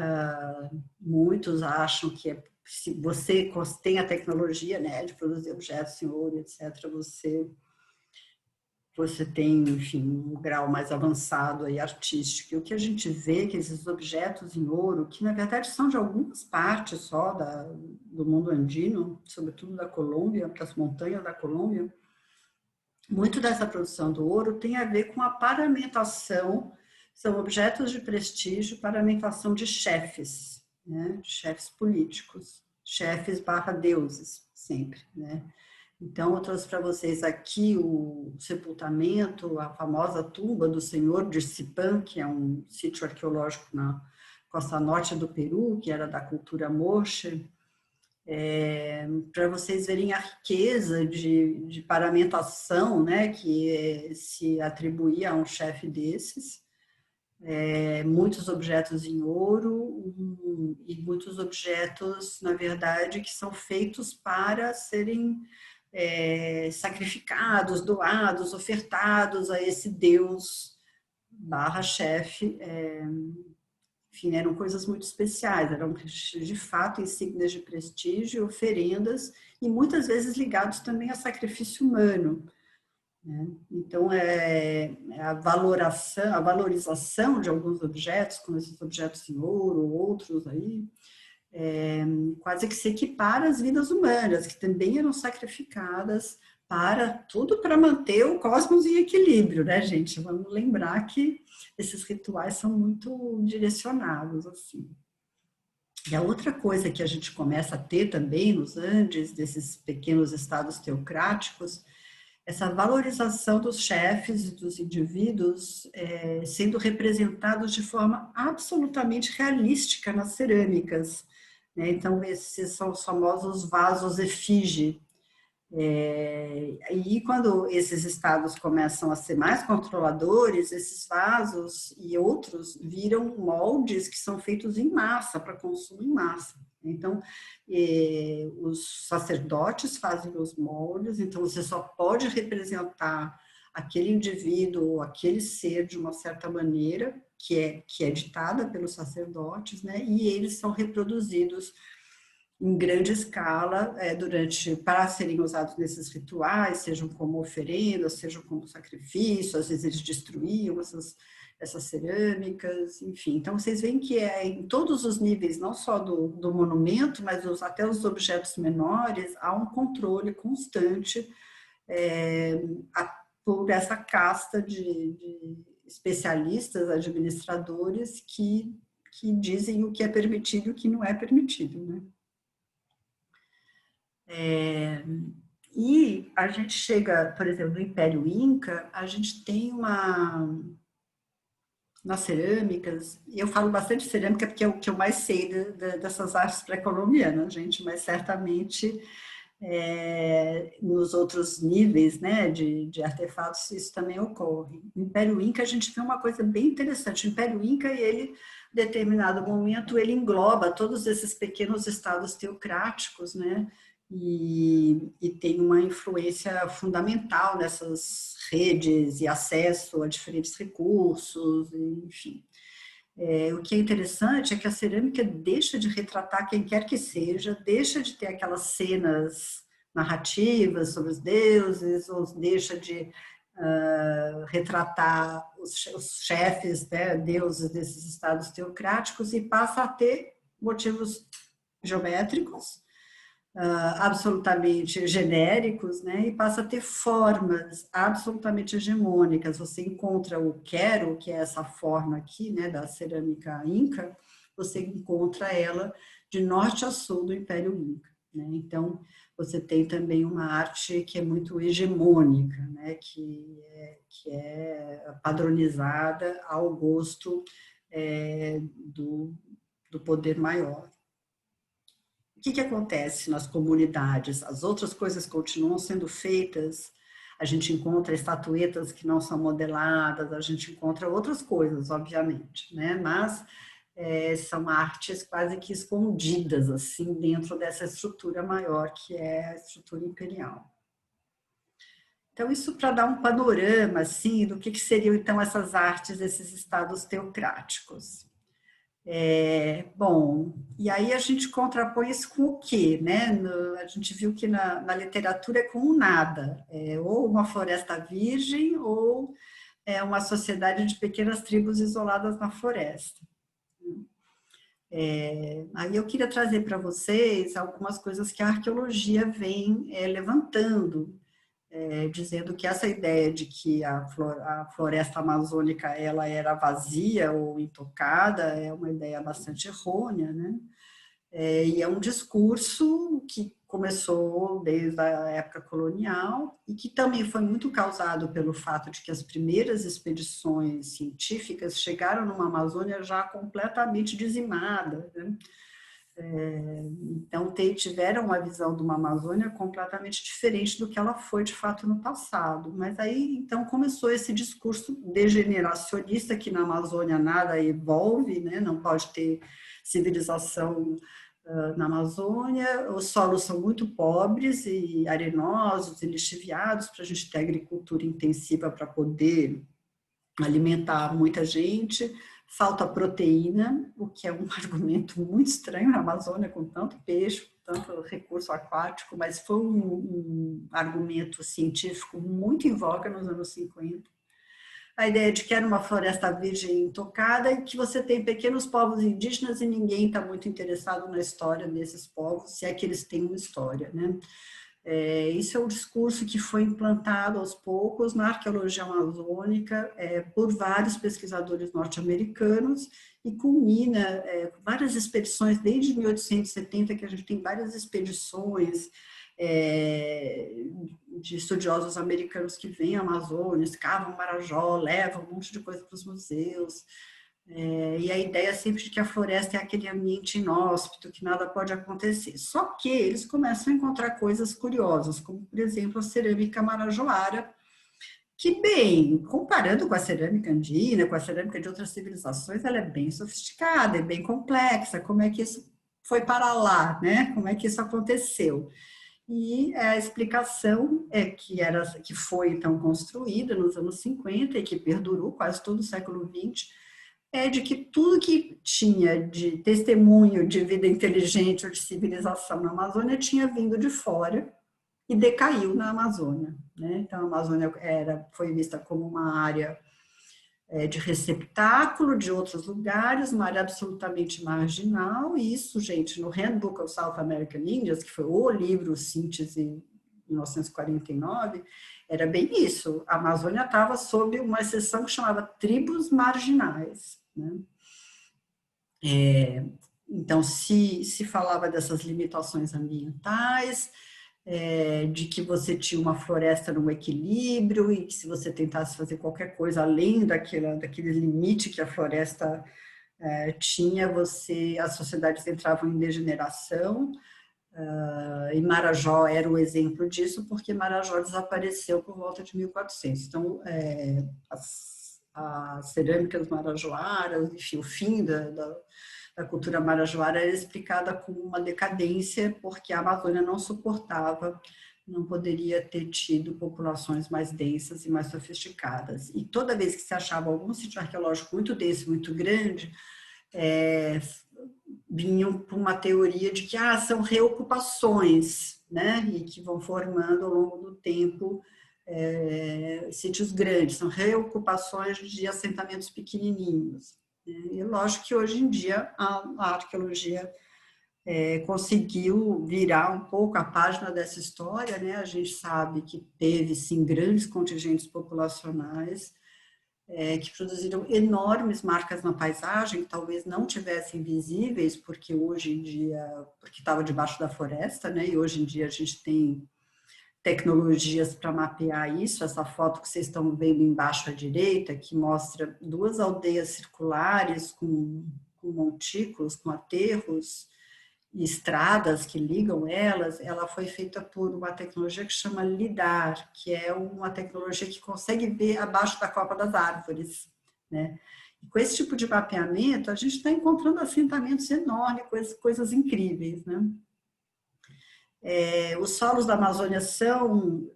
[SPEAKER 1] muitos acham que se você tem a tecnologia, né, de produzir objetos em ouro, etc., você tem, enfim, um grau mais avançado aí artístico. E o que a gente vê é que esses objetos em ouro, que na verdade são de algumas partes só do mundo andino, sobretudo da Colômbia, das montanhas da Colômbia, muito dessa produção do ouro tem a ver com a paramentação, são objetos de prestígio, paramentação de chefes, né, de chefes políticos, chefes barra deuses, sempre, né? Então, eu trouxe para vocês aqui o sepultamento, a famosa tumba do senhor de Sipan, que é um sítio arqueológico na costa norte do Peru, que era da cultura Moche, para vocês verem a riqueza de paramentação, né, que se atribuía a um chefe desses. Muitos objetos em ouro e muitos objetos, na verdade, que são feitos para serem sacrificados, doados, ofertados a esse deus barra chefe enfim, eram coisas muito especiais, eram de fato insígnias de prestígio, oferendas, e muitas vezes ligados também a sacrifício humano, né? Então, a valorização de alguns objetos, como esses objetos em ouro, ou outros aí, quase que se equipara às vidas humanas, que também eram sacrificadas tudo para manter o cosmos em equilíbrio, né, gente? Vamos lembrar que esses rituais são muito direcionados, assim. E a outra coisa que a gente começa a ter também nos Andes, desses pequenos estados teocráticos, essa valorização dos chefes e dos indivíduos sendo representados de forma absolutamente realística nas cerâmicas, né? Então, esses são os famosos vasos efígie. E quando esses estados começam a ser mais controladores, esses vasos e outros viram moldes que são feitos em massa, para consumo em massa. Então, os sacerdotes fazem os moldes, então você só pode representar aquele indivíduo, aquele ser de uma certa maneira, que é ditada pelos sacerdotes, né? E eles são reproduzidos em grande escala para serem usados nesses rituais, sejam como oferenda, sejam como sacrifício, às vezes eles destruíam essas cerâmicas, enfim. Então, vocês veem que em todos os níveis, não só do monumento, mas até os objetos menores, há um controle constante por essa casta de especialistas, administradores, que dizem o que é permitido e o que não é permitido, né? E a gente chega, por exemplo, no Império Inca, a gente tem nas cerâmicas, e eu falo bastante cerâmica porque é o que eu mais sei dessas artes pré-colombianas, gente, mas certamente nos outros níveis, né, de artefatos isso também ocorre. No Império Inca a gente vê uma coisa bem interessante. O Império Inca, ele, em determinado momento, ele engloba todos esses pequenos estados teocráticos, né, e tem uma influência fundamental nessas redes e acesso a diferentes recursos, enfim. O que é interessante é que a cerâmica deixa de retratar quem quer que seja, deixa de ter aquelas cenas narrativas sobre os deuses, ou deixa de retratar os chefes, né, deuses desses estados teocráticos, e passa a ter motivos geométricos, absolutamente genéricos, né, e passa a ter formas absolutamente hegemônicas. Você encontra o quero, que é essa forma aqui, né, da cerâmica inca, você encontra ela de norte a sul do Império Inca, né? Então, você tem também uma arte que é muito hegemônica, né, que é padronizada ao gosto do poder maior. O que acontece nas comunidades? As outras coisas continuam sendo feitas, a gente encontra estatuetas que não são modeladas, a gente encontra outras coisas, obviamente, né? Mas são artes quase que escondidas, assim, dentro dessa estrutura maior, que é a estrutura imperial. Então, isso para dar um panorama, assim, do que seriam, então, essas artes, esses estados teocráticos. Bom, e aí a gente contrapõe isso com o quê, né? A gente viu que na literatura é com o nada, ou uma floresta virgem, ou uma sociedade de pequenas tribos isoladas na floresta. Aí eu queria trazer para vocês algumas coisas que a arqueologia vem levantando, dizendo que essa ideia de que a floresta amazônica ela era vazia ou intocada é uma ideia bastante errônea, né? E é um discurso que começou desde a época colonial e que também foi muito causado pelo fato de que as primeiras expedições científicas chegaram numa Amazônia já completamente dizimada, né? Então, tiveram uma visão de uma Amazônia completamente diferente do que ela foi, de fato, no passado. Mas aí, então, começou esse discurso degeneracionista que na Amazônia nada evolve, né? Não pode ter civilização na Amazônia, os solos são muito pobres e arenosos e lixiviados para a gente ter agricultura intensiva para poder alimentar muita gente, falta proteína, o que é um argumento muito estranho na Amazônia, com tanto peixe, tanto recurso aquático, mas foi um argumento científico muito em voga nos anos 50. A ideia de que era uma floresta virgem intocada e que você tem pequenos povos indígenas e ninguém está muito interessado na história desses povos, se é que eles têm uma história, né? Isso é um discurso que foi implantado aos poucos na arqueologia amazônica por vários pesquisadores norte-americanos e culmina várias expedições, desde 1870, que a gente tem várias expedições de estudiosos americanos que vêm à Amazônia, escavam Marajó, levam um monte de coisa para os museus. E a ideia é sempre de que a floresta é aquele ambiente inóspito, que nada pode acontecer. Só que eles começam a encontrar coisas curiosas, como, por exemplo, a cerâmica marajoara, que, bem, comparando com a cerâmica andina, com a cerâmica de outras civilizações, ela é bem sofisticada, é bem complexa. Como é que isso foi para lá, né? Como é que isso aconteceu? E a explicação é que foi, então, construída nos anos 50 e que perdurou quase todo o século XX, é de que tudo que tinha de testemunho de vida inteligente ou de civilização na Amazônia tinha vindo de fora e decaiu na Amazônia, né? Então, a Amazônia foi vista como uma área de receptáculo de outros lugares, uma área absolutamente marginal, e isso, gente, no Handbook of South American Indians, que foi o livro síntese em 1949, era bem isso. A Amazônia estava sob uma exceção que chamava tribos marginais, né? Então, se falava dessas limitações ambientais, de que você tinha uma floresta no equilíbrio e que se você tentasse fazer qualquer coisa além daquele limite que a floresta tinha, as sociedades entravam em degeneração. E Marajó era o exemplo disso, porque Marajó desapareceu por volta de 1400. Então, as cerâmicas marajoaras, enfim, o fim da cultura marajoara era explicada como uma decadência, porque a Amazônia não suportava, não poderia ter tido populações mais densas e mais sofisticadas. E toda vez que se achava algum sítio arqueológico muito denso, muito grande, vinham para uma teoria de que são reocupações, né? E que vão formando ao longo do tempo sítios grandes, são reocupações de assentamentos pequenininhos. E lógico que hoje em dia a arqueologia conseguiu virar um pouco a página dessa história, né? A gente sabe que teve, sim, grandes contingentes populacionais que produziram enormes marcas na paisagem, que talvez não tivessem visíveis, porque hoje em dia, porque estava debaixo da floresta, né? E hoje em dia a gente tem tecnologias para mapear isso. Essa foto que vocês estão vendo embaixo à direita, que mostra duas aldeias circulares com montículos, com aterros e estradas que ligam elas, ela foi feita por uma tecnologia que chama LIDAR, que é uma tecnologia que consegue ver abaixo da copa das árvores, né? E com esse tipo de mapeamento, a gente está encontrando assentamentos enormes, coisas incríveis, né? Os solos da Amazônia são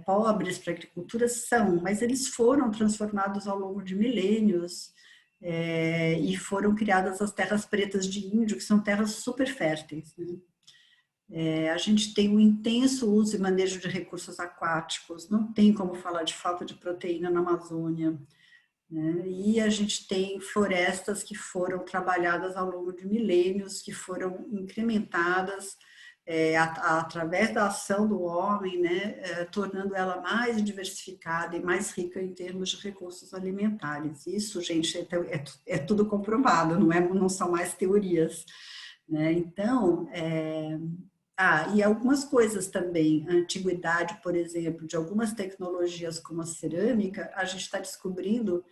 [SPEAKER 1] pobres para a agricultura? São, mas eles foram transformados ao longo de milênios e foram criadas as terras pretas de índio, que são terras super férteis, né? A gente tem um intenso uso e manejo de recursos aquáticos, não tem como falar de falta de proteína na Amazônia, né? E a gente tem florestas que foram trabalhadas ao longo de milênios, que foram incrementadas através da ação do homem, né, tornando ela mais diversificada e mais rica em termos de recursos alimentares. Isso, gente, é tudo comprovado, não são mais teorias, né? Então, e algumas coisas também, a antiguidade, por exemplo, de algumas tecnologias como a cerâmica, a gente está descobrindo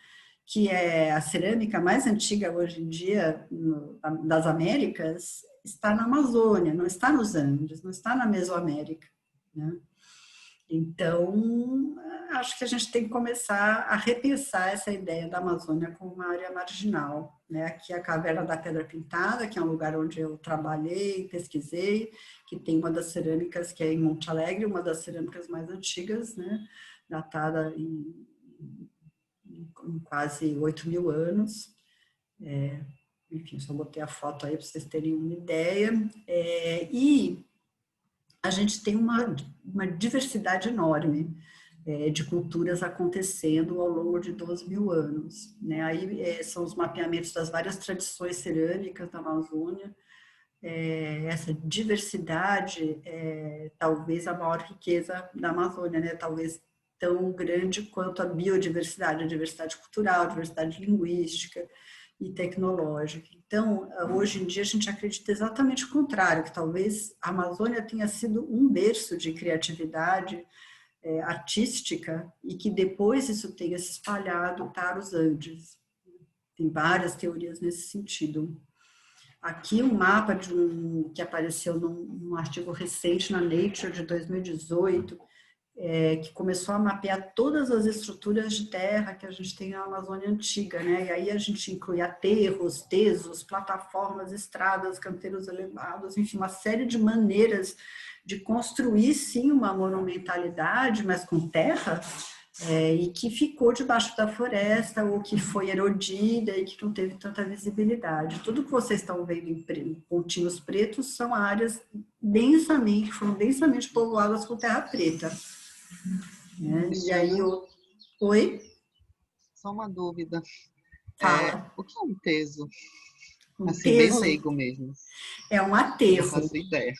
[SPEAKER 1] que é a cerâmica mais antiga hoje em dia das Américas, está na Amazônia, não está nos Andes, não está na Mesoamérica, né? Então, acho que a gente tem que começar a repensar essa ideia da Amazônia como uma área marginal, né? Aqui a Caverna da Pedra Pintada, que é um lugar onde eu trabalhei, pesquisei, que tem uma das cerâmicas que é em Monte Alegre, uma das cerâmicas mais antigas, né? Datada em quase 8.000 anos. Enfim, só botei a foto aí para vocês terem uma ideia. E a gente tem uma diversidade enorme de culturas acontecendo ao longo de 12.000 anos, né? Aí são os mapeamentos das várias tradições cerâmicas da Amazônia. Essa diversidade é talvez a maior riqueza da Amazônia, né? Talvez tão grande quanto a biodiversidade, a diversidade cultural, a diversidade linguística e tecnológica. Então, hoje em dia, a gente acredita exatamente o contrário, que talvez a Amazônia tenha sido um berço de criatividade artística e que depois isso tenha se espalhado para os Andes. Tem várias teorias nesse sentido. Aqui um mapa que apareceu num artigo recente na Nature de 2018, que começou a mapear todas as estruturas de terra que a gente tem na Amazônia Antiga, né? E aí a gente inclui aterros, tesos, plataformas, estradas, canteiros elevados, enfim, uma série de maneiras de construir, sim, uma monumentalidade, mas com terra, e que ficou debaixo da floresta, ou que foi erodida e que não teve tanta visibilidade. Tudo que vocês estão vendo em pontinhos pretos são áreas foram densamente povoadas com terra preta. E aí, oi?
[SPEAKER 3] Só uma dúvida.
[SPEAKER 1] Fala.
[SPEAKER 3] O que é um teso?
[SPEAKER 1] Um
[SPEAKER 3] Assim, bem
[SPEAKER 1] teso
[SPEAKER 3] leigo mesmo.
[SPEAKER 1] é um
[SPEAKER 3] Não
[SPEAKER 1] aterro.
[SPEAKER 3] faço ideia.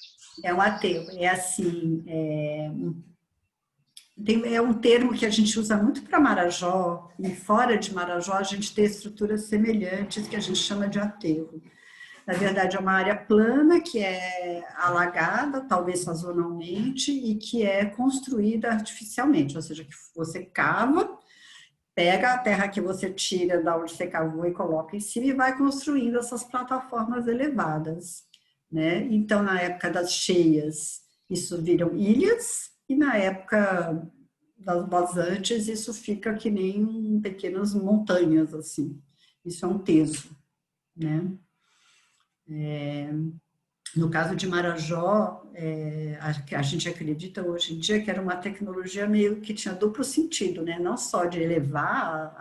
[SPEAKER 1] É um aterro. É assim, é um termo que a gente usa muito para Marajó, e fora de Marajó a gente tem estruturas semelhantes que a gente chama de aterro. Na verdade, é uma área plana que é alagada, talvez sazonalmente, e que é construída artificialmente, ou seja, que você cava, pega a terra que você tira da onde você cavou e coloca em cima e vai construindo essas plataformas elevadas, né? Então, na época das cheias, isso viram ilhas, e na época das vazantes, isso fica que nem pequenas montanhas, assim. Isso é um teso, né? No caso de Marajó, a gente acredita hoje em dia que era uma tecnologia meio que tinha duplo sentido, né? Não só de elevar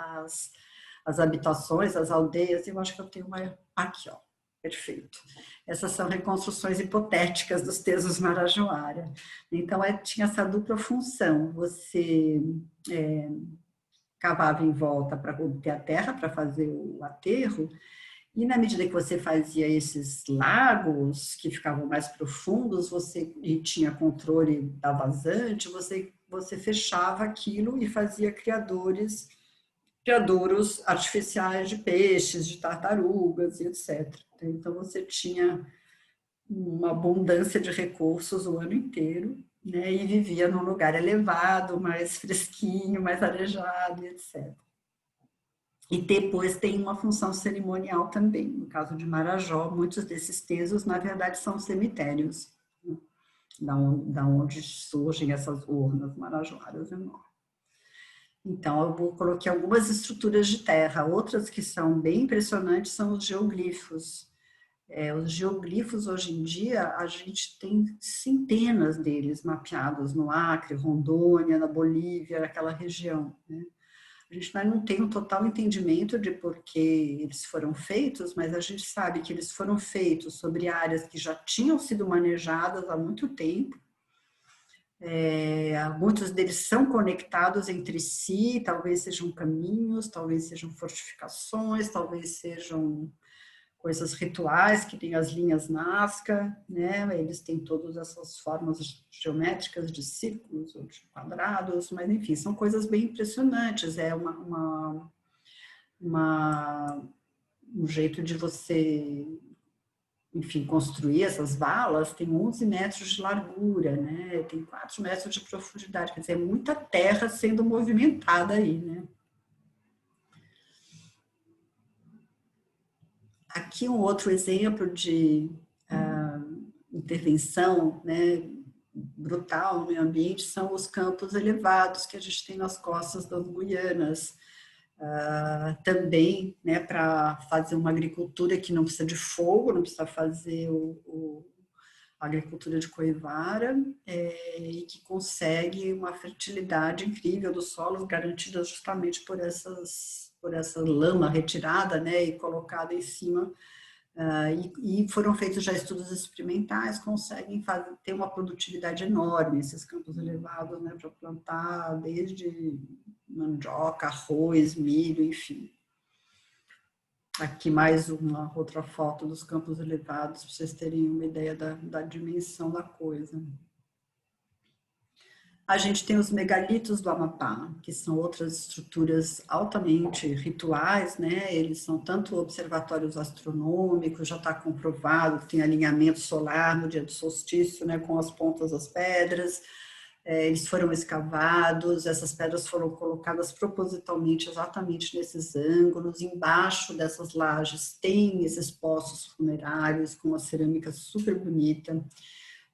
[SPEAKER 1] as habitações, as aldeias, eu acho que eu tenho uma aqui, ó, perfeito. Essas são reconstruções hipotéticas dos tesos Marajoara. Então, tinha essa dupla função, você cavava em volta para obter a terra, para fazer o aterro, e na medida que você fazia esses lagos que ficavam mais profundos, e tinha controle da vazante, você fechava aquilo e fazia criadouros artificiais de peixes, de tartarugas e etc. Então você tinha uma abundância de recursos o ano inteiro, né? E vivia num lugar elevado, mais fresquinho, mais arejado, etc. E depois tem uma função cerimonial também. No caso de Marajó, muitos desses tesos, na verdade, são cemitérios, né? Da onde surgem essas urnas marajoaras enormes. Então, eu coloquei algumas estruturas de terra. Outras que são bem impressionantes são os geoglifos. Os geoglifos, hoje em dia, a gente tem centenas deles mapeados no Acre, Rondônia, na Bolívia, naquela região, né? A gente não tem um total entendimento de por que eles foram feitos, mas a gente sabe que eles foram feitos sobre áreas que já tinham sido manejadas há muito tempo. Muitos deles são conectados entre si, talvez sejam caminhos, talvez sejam fortificações, talvez sejam coisas rituais, que tem as linhas Nazca, né? Eles têm todas essas formas geométricas de círculos ou de quadrados, mas enfim, são coisas bem impressionantes. É um jeito de você, enfim, construir essas valas. Tem 11 metros de largura, né? Tem 4 metros de profundidade, quer dizer, é muita terra sendo movimentada aí, né? Aqui um outro exemplo de intervenção, né, brutal no meio ambiente são os campos elevados que a gente tem nas costas das Guianas. Também, né, para fazer uma agricultura que não precisa de fogo, não precisa fazer agricultura de coivara, e que consegue uma fertilidade incrível dos solos, garantida justamente por essa lama retirada, né, e colocada em cima. E foram feitos já estudos experimentais, conseguem ter uma produtividade enorme, esses campos elevados, né, para plantar desde mandioca, arroz, milho, enfim. Aqui mais uma outra foto dos campos elevados, para vocês terem uma ideia da dimensão da coisa. A gente tem os megalitos do Amapá, que são outras estruturas altamente rituais, né? Eles são tanto observatórios astronômicos, já está comprovado que tem alinhamento solar no dia do solstício, né? Com as pontas das pedras. Eles foram escavados, essas pedras foram colocadas propositalmente exatamente nesses ângulos. Embaixo dessas lajes tem esses poços funerários com uma cerâmica super bonita.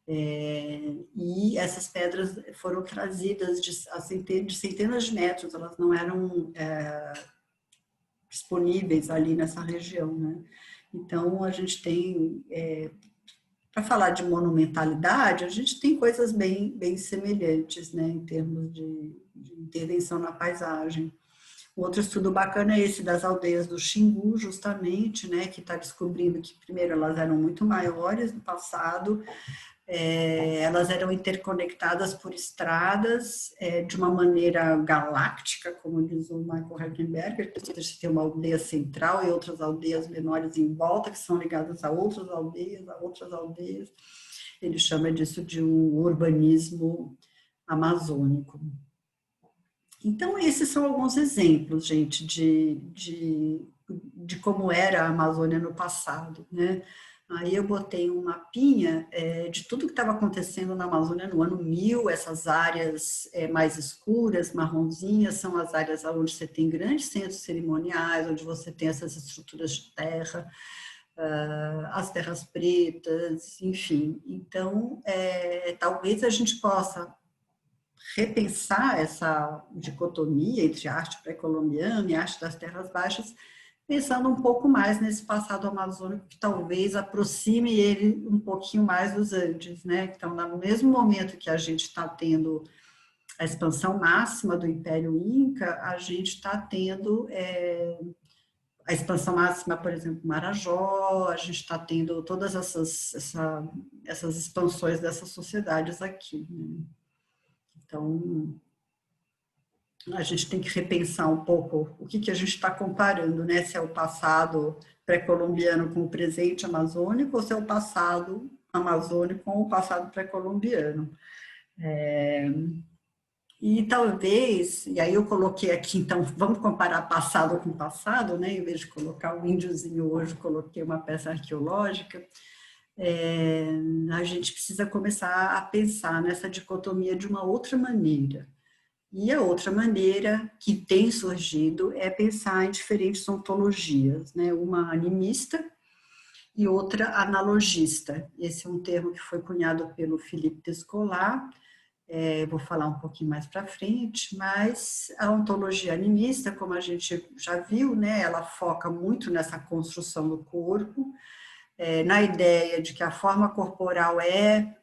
[SPEAKER 1] E essas pedras foram trazidas de centenas de metros, elas não eram disponíveis ali nessa região, né? Então, a gente tem, para falar de monumentalidade, a gente tem coisas bem semelhantes, né, em termos de intervenção na paisagem. Outro estudo bacana é esse das aldeias do Xingu, justamente, né, que está descobrindo que, primeiro, elas eram muito maiores no passado, elas eram interconectadas por estradas de uma maneira galáctica, como diz o Michael Heckenberger, você tem uma aldeia central e outras aldeias menores em volta, que são ligadas a outras aldeias. Ele chama disso de um urbanismo amazônico. Então, esses são alguns exemplos, gente, de como era a Amazônia no passado, né? Aí eu botei um mapinha de tudo que estava acontecendo na Amazônia no ano 1000, essas áreas mais escuras, marronzinhas, são as áreas onde você tem grandes centros cerimoniais, onde você tem essas estruturas de terra, as terras pretas, enfim. Então, talvez a gente possa repensar essa dicotomia entre arte pré-colombiana e arte das terras baixas, pensando um pouco mais nesse passado amazônico que talvez aproxime ele um pouquinho mais dos Andes, né? Então, no mesmo momento que a gente está tendo a expansão máxima do Império Inca, a gente está tendo a expansão máxima, por exemplo, Marajó, a gente está tendo todas essas expansões dessas sociedades aqui, né? Então, a gente tem que repensar um pouco o que a gente está comparando, né? Se é o passado pré-colombiano com o presente amazônico ou se é o passado amazônico com o passado pré-colombiano. E talvez, e aí eu coloquei aqui, então, vamos comparar passado com passado, né? Em vez de colocar um índiozinho hoje, coloquei uma peça arqueológica. A gente precisa começar a pensar nessa dicotomia de uma outra maneira. E a outra maneira que tem surgido é pensar em diferentes ontologias, né? Uma animista e outra analogista. Esse é um termo que foi cunhado pelo Philippe Descolat, vou falar um pouquinho mais para frente, mas a ontologia animista, como a gente já viu, né? Ela foca muito nessa construção do corpo, na ideia de que a forma corporal é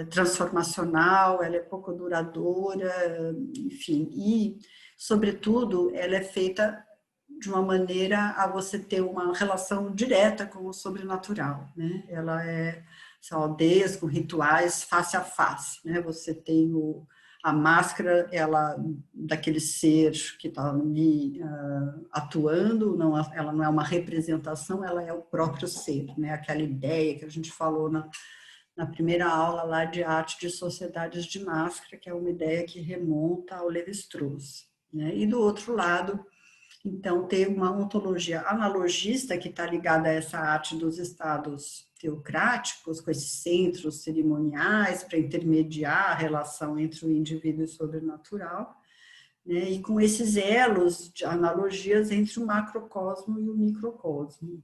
[SPEAKER 1] transformacional, ela é pouco duradoura, enfim, e, sobretudo, ela é feita de uma maneira a você ter uma relação direta com o sobrenatural, né? Ela são aldeias com rituais face a face, né? Você tem a máscara, ela daquele ser que está ali atuando, ela não é uma representação, ela é o próprio ser, né? Aquela ideia que a gente falou na primeira aula lá de arte de sociedades de máscara, que é uma ideia que remonta ao Lévi-Strauss, né? E do outro lado, então, tem uma ontologia analogista que está ligada a essa arte dos estados teocráticos, com esses centros cerimoniais para intermediar a relação entre o indivíduo e o sobrenatural, né? E com esses elos de analogias entre o macrocosmo e o microcosmo.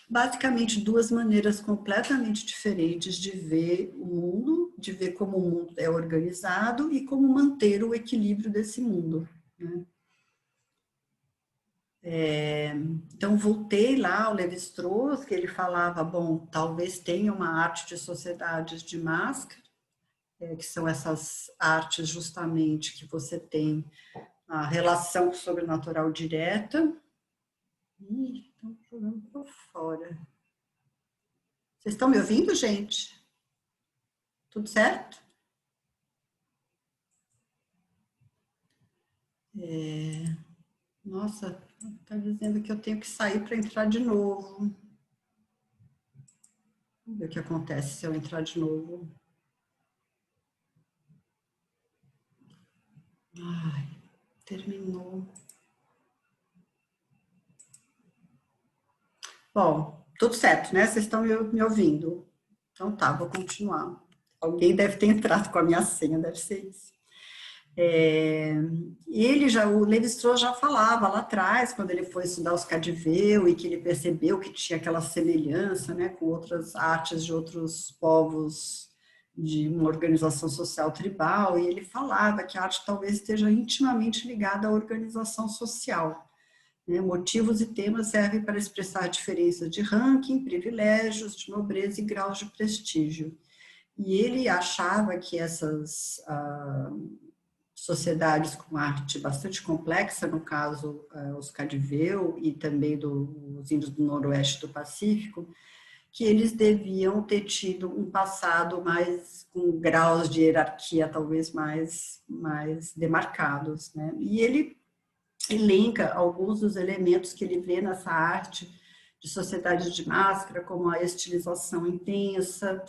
[SPEAKER 1] Basicamente, duas maneiras completamente diferentes de ver o mundo, de ver como o mundo é organizado e como manter o equilíbrio desse mundo, né? Então, voltei lá ao Lévi-Strauss, que ele falava, bom, talvez tenha uma arte de sociedades de máscara, que são essas artes justamente que você tem a relação com o sobrenatural direta. Ih, estão jogando por fora. Vocês estão me ouvindo, gente? Tudo certo? Nossa, está dizendo que eu tenho que sair para entrar de novo. Vamos ver o que acontece se eu entrar de novo. Ai, terminou. Bom, tudo certo, né? Vocês estão me ouvindo? Então tá, vou continuar. Alguém deve ter entrado com a minha senha, deve ser isso. O Lévi-Strauss já falava lá atrás, quando ele foi estudar os Cadiveu e que ele percebeu que tinha aquela semelhança, né, com outras artes de outros povos de uma organização social tribal, e ele falava que a arte talvez esteja intimamente ligada à organização social. Né? Motivos e temas servem para expressar diferenças de ranking, privilégios, de nobreza e graus de prestígio. E ele achava que essas sociedades com arte bastante complexa, no caso, os Cadiveu e também os índios do Noroeste do Pacífico, que eles deviam ter tido um passado mais com graus de hierarquia talvez mais demarcados, né? E ele elenca alguns dos elementos que ele vê nessa arte de sociedades de máscara, como a estilização intensa,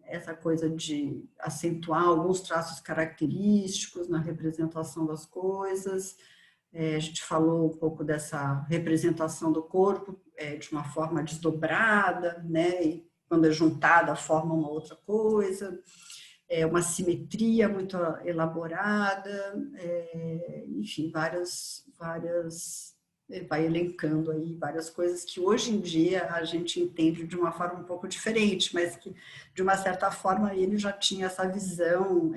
[SPEAKER 1] essa coisa de acentuar alguns traços característicos na representação das coisas. A gente falou um pouco dessa representação do corpo de uma forma desdobrada, né? E quando é juntada forma uma outra coisa. Uma simetria muito elaborada, enfim, várias vai elencando aí várias coisas que hoje em dia a gente entende de uma forma um pouco diferente, mas que, de uma certa forma, ele já tinha essa visão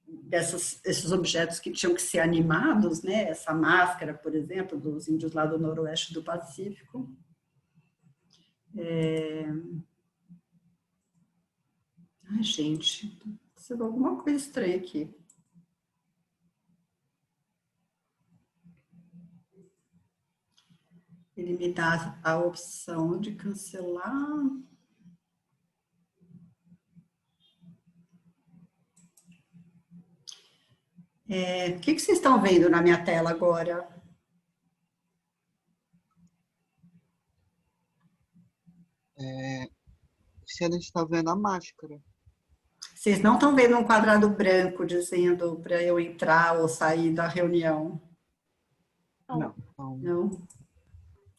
[SPEAKER 1] desses objetos que tinham que ser animados, né? Essa máscara, por exemplo, dos índios lá do Noroeste do Pacífico. Ai, gente, você viu alguma coisa estranha aqui. Ele me dá a opção de cancelar. O que vocês estão vendo na minha tela agora?
[SPEAKER 3] Se a gente está vendo a máscara.
[SPEAKER 1] Vocês não estão vendo um quadrado branco dizendo para eu entrar ou sair da reunião?
[SPEAKER 2] Não.
[SPEAKER 1] Não?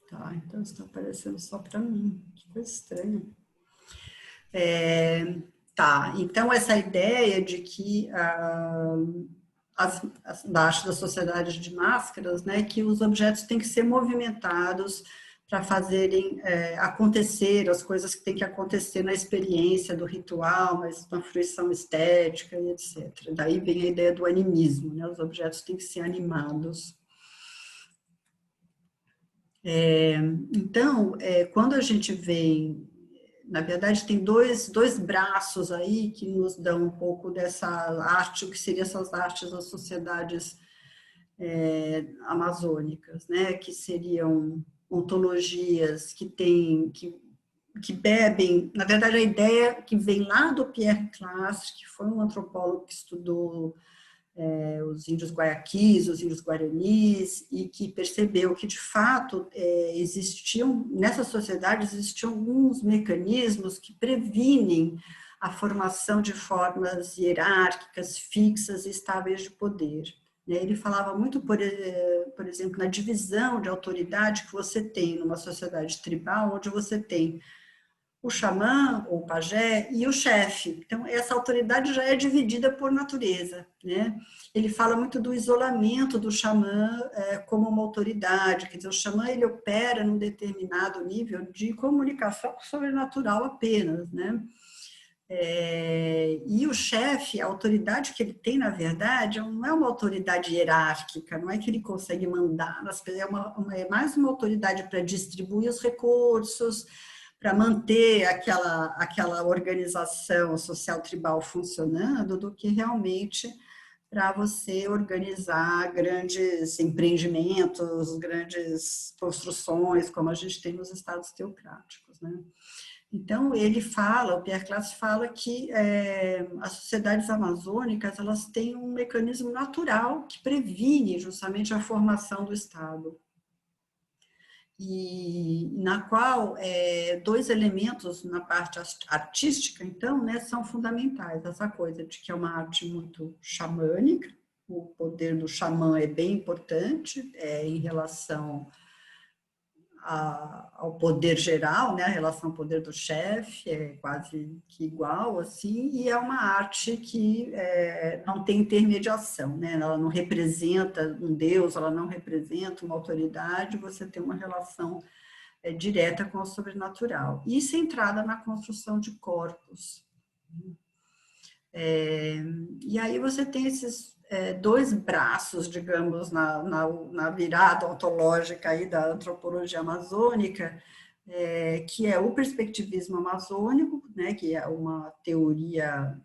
[SPEAKER 1] Tá, então está aparecendo só para mim. Que coisa estranha. Tá, então essa ideia de que da arte das sociedades de máscaras, né, que os objetos têm que ser movimentados para fazerem acontecer as coisas que têm que acontecer na experiência do ritual, mas na fruição estética e etc. Daí vem a ideia do animismo, né, os objetos têm que ser animados. Então, quando a gente vem, na verdade, tem dois braços aí que nos dão um pouco dessa arte, o que seriam essas artes das sociedades amazônicas, né? Que seriam ontologias que bebem, na verdade, a ideia que vem lá do Pierre Clastre, que foi um antropólogo que estudou os índios guaiaquis, os índios guaranis, e que percebeu que, de fato, nessas sociedades existiam alguns mecanismos que previnem a formação de formas hierárquicas, fixas e estáveis de poder. Ele falava muito, por exemplo, na divisão de autoridade que você tem numa sociedade tribal, onde você tem o xamã, ou o pajé, e o chefe. Então, essa autoridade já é dividida por natureza, né? Ele fala muito do isolamento do xamã como uma autoridade, quer dizer, o xamã, ele opera num determinado nível de comunicação sobrenatural apenas, né? E o chefe, a autoridade que ele tem, na verdade, não é uma autoridade hierárquica, não é que ele consegue mandar nas pessoas, é mais uma autoridade para distribuir os recursos, para manter aquela organização social tribal funcionando, do que realmente para você organizar grandes empreendimentos, grandes construções, como a gente tem nos estados teocráticos, né? Então, o Pierre Classes fala que as sociedades amazônicas, elas têm um mecanismo natural que previne justamente a formação do Estado. E na qual dois elementos na parte artística, então, né, são fundamentais. Essa coisa de que é uma arte muito xamânica, o poder do xamã é bem importante em relação ao poder geral, né? A relação ao poder do chefe é quase que igual, assim, e é uma arte que não tem intermediação, né? Ela não representa um deus, ela não representa uma autoridade, você tem uma relação direta com o sobrenatural. E centrada na construção de corpos. E aí você tem esses dois braços, digamos, na virada ontológica aí da antropologia amazônica, que é o perspectivismo amazônico, né, que é uma teoria,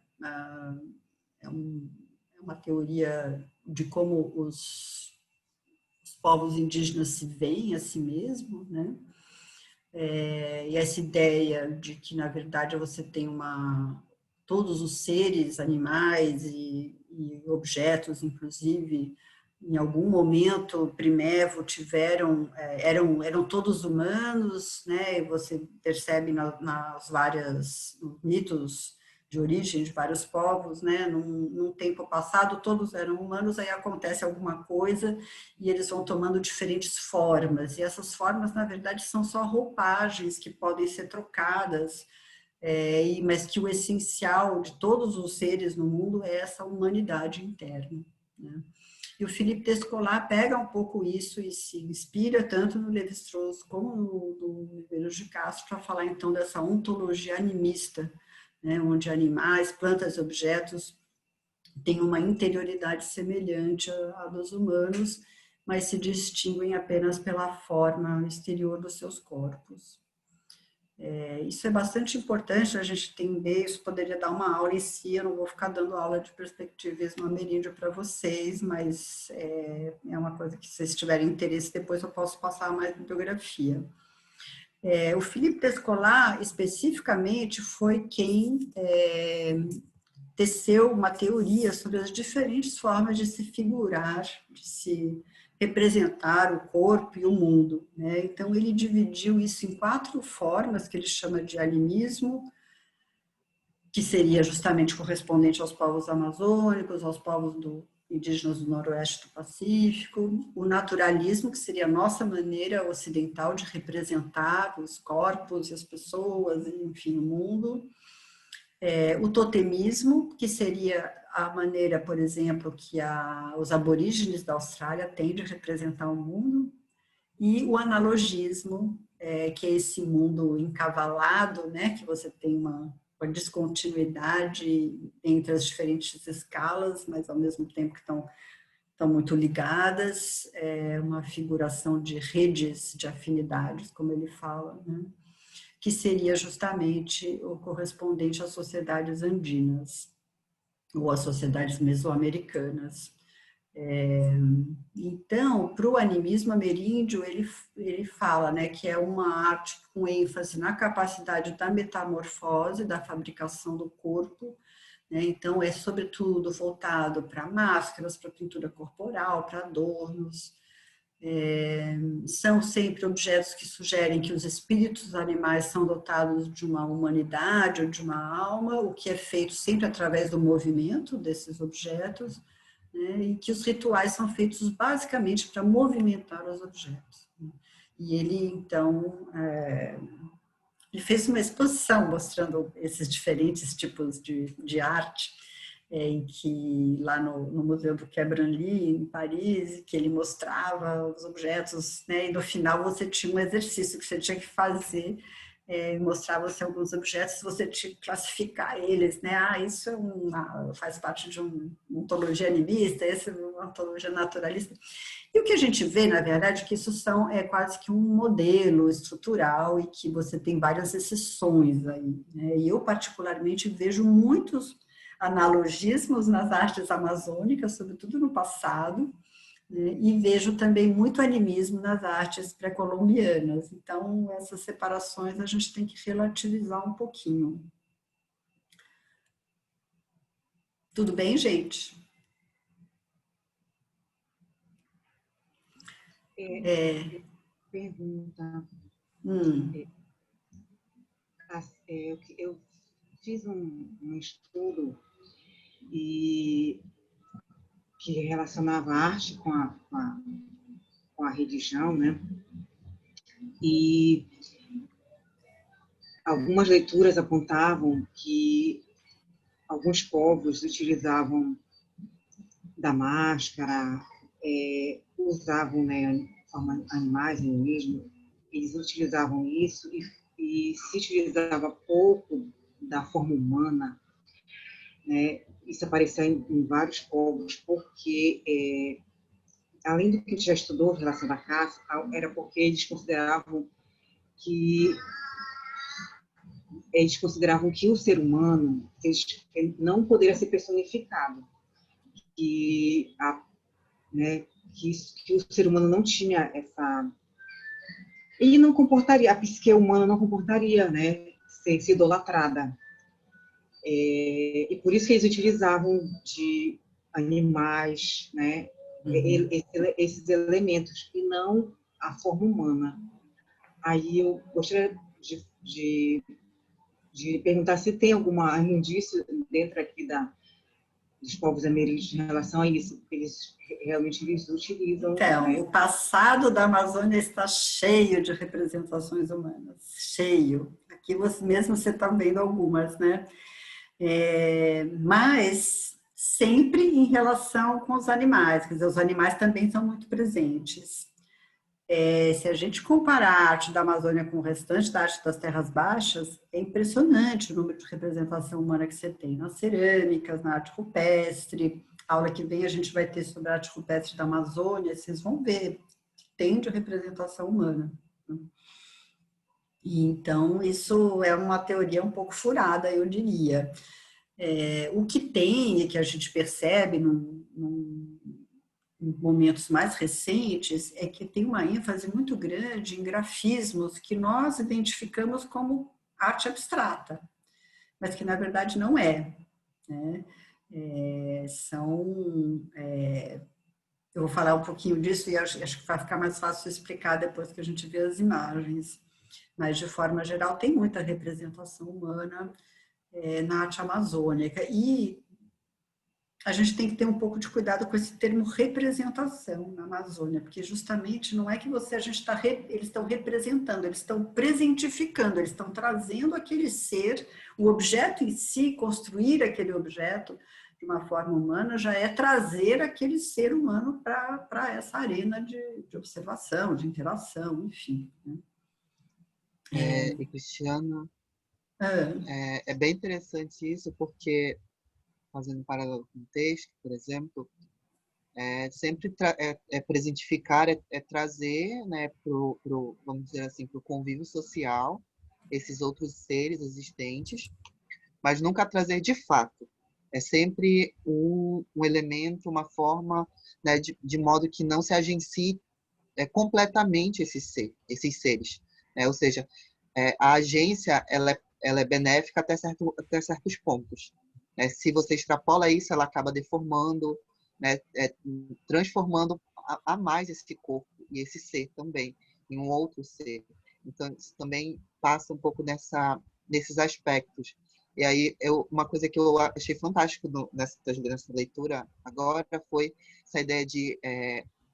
[SPEAKER 1] uma teoria de como os povos indígenas se veem a si mesmos, né? E essa ideia de que, na verdade, você tem todos os seres, animais e objetos, inclusive, em algum momento primevo eram todos humanos, né? E você percebe nas várias mitos de origem de vários povos, né? Num tempo passado todos eram humanos, aí acontece alguma coisa e eles vão tomando diferentes formas, e essas formas, na verdade, são só roupagens que podem ser trocadas, mas que o essencial de todos os seres no mundo é essa humanidade interna, né? E o Philippe Descolat pega um pouco isso e se inspira tanto no Lévi-Strauss como no Medeiros de Castro para falar, então, dessa ontologia animista, né, onde animais, plantas e objetos têm uma interioridade semelhante à dos humanos, mas se distinguem apenas pela forma exterior dos seus corpos. Isso é bastante importante a gente entender, isso poderia dar uma aula em si, eu não vou ficar dando aula de perspectivismo ameríndio para vocês, mas é uma coisa que, se vocês tiverem interesse, depois eu posso passar mais bibliografia. O Philippe Descolat, especificamente, foi quem teceu uma teoria sobre as diferentes formas de se figurar, de se representar o corpo e o mundo, né? Então, ele dividiu isso em 4 formas, que ele chama de animismo, que seria justamente correspondente aos povos amazônicos, aos povos indígenas do noroeste do Pacífico, o naturalismo, que seria a nossa maneira ocidental de representar os corpos e as pessoas, enfim, o mundo, o totemismo, que seria a maneira, por exemplo, que os aborígenes da Austrália têm de representar o mundo, e o analogismo, que é esse mundo encavalado, né, que você tem uma descontinuidade entre as diferentes escalas, mas ao mesmo tempo que estão muito ligadas, uma figuração de redes de afinidades, como ele fala, né? Que seria justamente o correspondente às sociedades andinas, ou às sociedades mesoamericanas. Então, para o animismo ameríndio, ele fala, né, que é uma arte com ênfase na capacidade da metamorfose, da fabricação do corpo, né? Então, é sobretudo voltado para máscaras, para pintura corporal, para adornos. São sempre objetos que sugerem que os espíritos animais são dotados de uma humanidade ou de uma alma, o que é feito sempre através do movimento desses objetos, né, e que os rituais são feitos basicamente para movimentar os objetos. E ele, então, ele fez uma exposição mostrando esses diferentes tipos de arte, em que lá no Museu do Quai Branly, em Paris, que ele mostrava os objetos, né, e no final você tinha um exercício que você tinha que fazer mostrar você alguns objetos, você classificar eles, né? Ah, isso faz parte de uma ontologia animista, esse é uma ontologia naturalista. E o que a gente vê, na verdade, é que isso é quase que um modelo estrutural e que você tem várias exceções aí, né? E eu, particularmente, vejo muitos analogismos nas artes amazônicas, sobretudo no passado, né? E vejo também muito animismo nas artes pré-colombianas. Então, essas separações a gente tem que relativizar um pouquinho. Tudo bem, gente?
[SPEAKER 4] Pergunta.
[SPEAKER 1] Hum.
[SPEAKER 4] Eu fiz um estudo e que relacionava a arte com a religião, né? E algumas leituras apontavam que alguns povos utilizavam da máscara, usavam, né, animais mesmo, eles utilizavam isso e se utilizava pouco da forma humana, né? Isso aparecia em vários povos, porque, além do que a gente já estudou em relação à caça, era porque eles consideravam que o ser humano ele não poderia ser personificado, né, que o ser humano não tinha essa... Ele não comportaria, a psique humana não comportaria, né, ser idolatrada. E por isso que eles utilizavam de animais, né, esses elementos, e não a forma humana. Aí eu gostaria de perguntar se tem algum indício dentro aqui dos povos ameríndios em relação a isso, porque eles utilizam...
[SPEAKER 1] Então,
[SPEAKER 4] né?
[SPEAKER 1] o passado da Amazônia está cheio de representações humanas, cheio. Aqui você está vendo algumas, né? Mas sempre em relação com os animais, quer dizer, os animais também são muito presentes. Se a gente comparar a arte da Amazônia com o restante da arte das Terras Baixas, é impressionante o número de representação humana que você tem nas cerâmicas, na arte rupestre. A aula que vem a gente vai ter sobre a arte rupestre da Amazônia, vocês vão ver que tem de representação humana. E então, isso é uma teoria um pouco furada, eu diria. O que tem e que a gente percebe em momentos mais recentes é que tem uma ênfase muito grande em grafismos que nós identificamos como arte abstrata, mas que na verdade não é, né? Eu vou falar um pouquinho disso e acho que vai ficar mais fácil explicar depois que a gente vê as imagens, mas de forma geral tem muita representação humana na arte amazônica. E a gente tem que ter um pouco de cuidado com esse termo representação na Amazônia, porque justamente não é que eles estão representando, eles estão presentificando, eles estão trazendo aquele ser, o objeto em si, construir aquele objeto de uma forma humana, já é trazer aquele ser humano para essa arena de observação, de interação, enfim. Né?
[SPEAKER 3] E Cristiana,
[SPEAKER 1] Ah,
[SPEAKER 3] é bem interessante isso, porque, fazendo um paralelo com o texto, por exemplo, sempre presentificar, trazer, né, vamos dizer assim, para o convívio social, esses outros seres existentes, mas nunca trazer de fato. É sempre um elemento, uma forma, né, de modo que não se agencie completamente esses seres. Ou seja, a agência ela é benéfica até certos pontos. Se você extrapola isso, ela acaba deformando, né, transformando a mais esse corpo e esse ser também em um outro ser. Então, isso também passa um pouco nesses aspectos. E aí, uma coisa que eu achei fantástico nessa leitura agora foi essa ideia de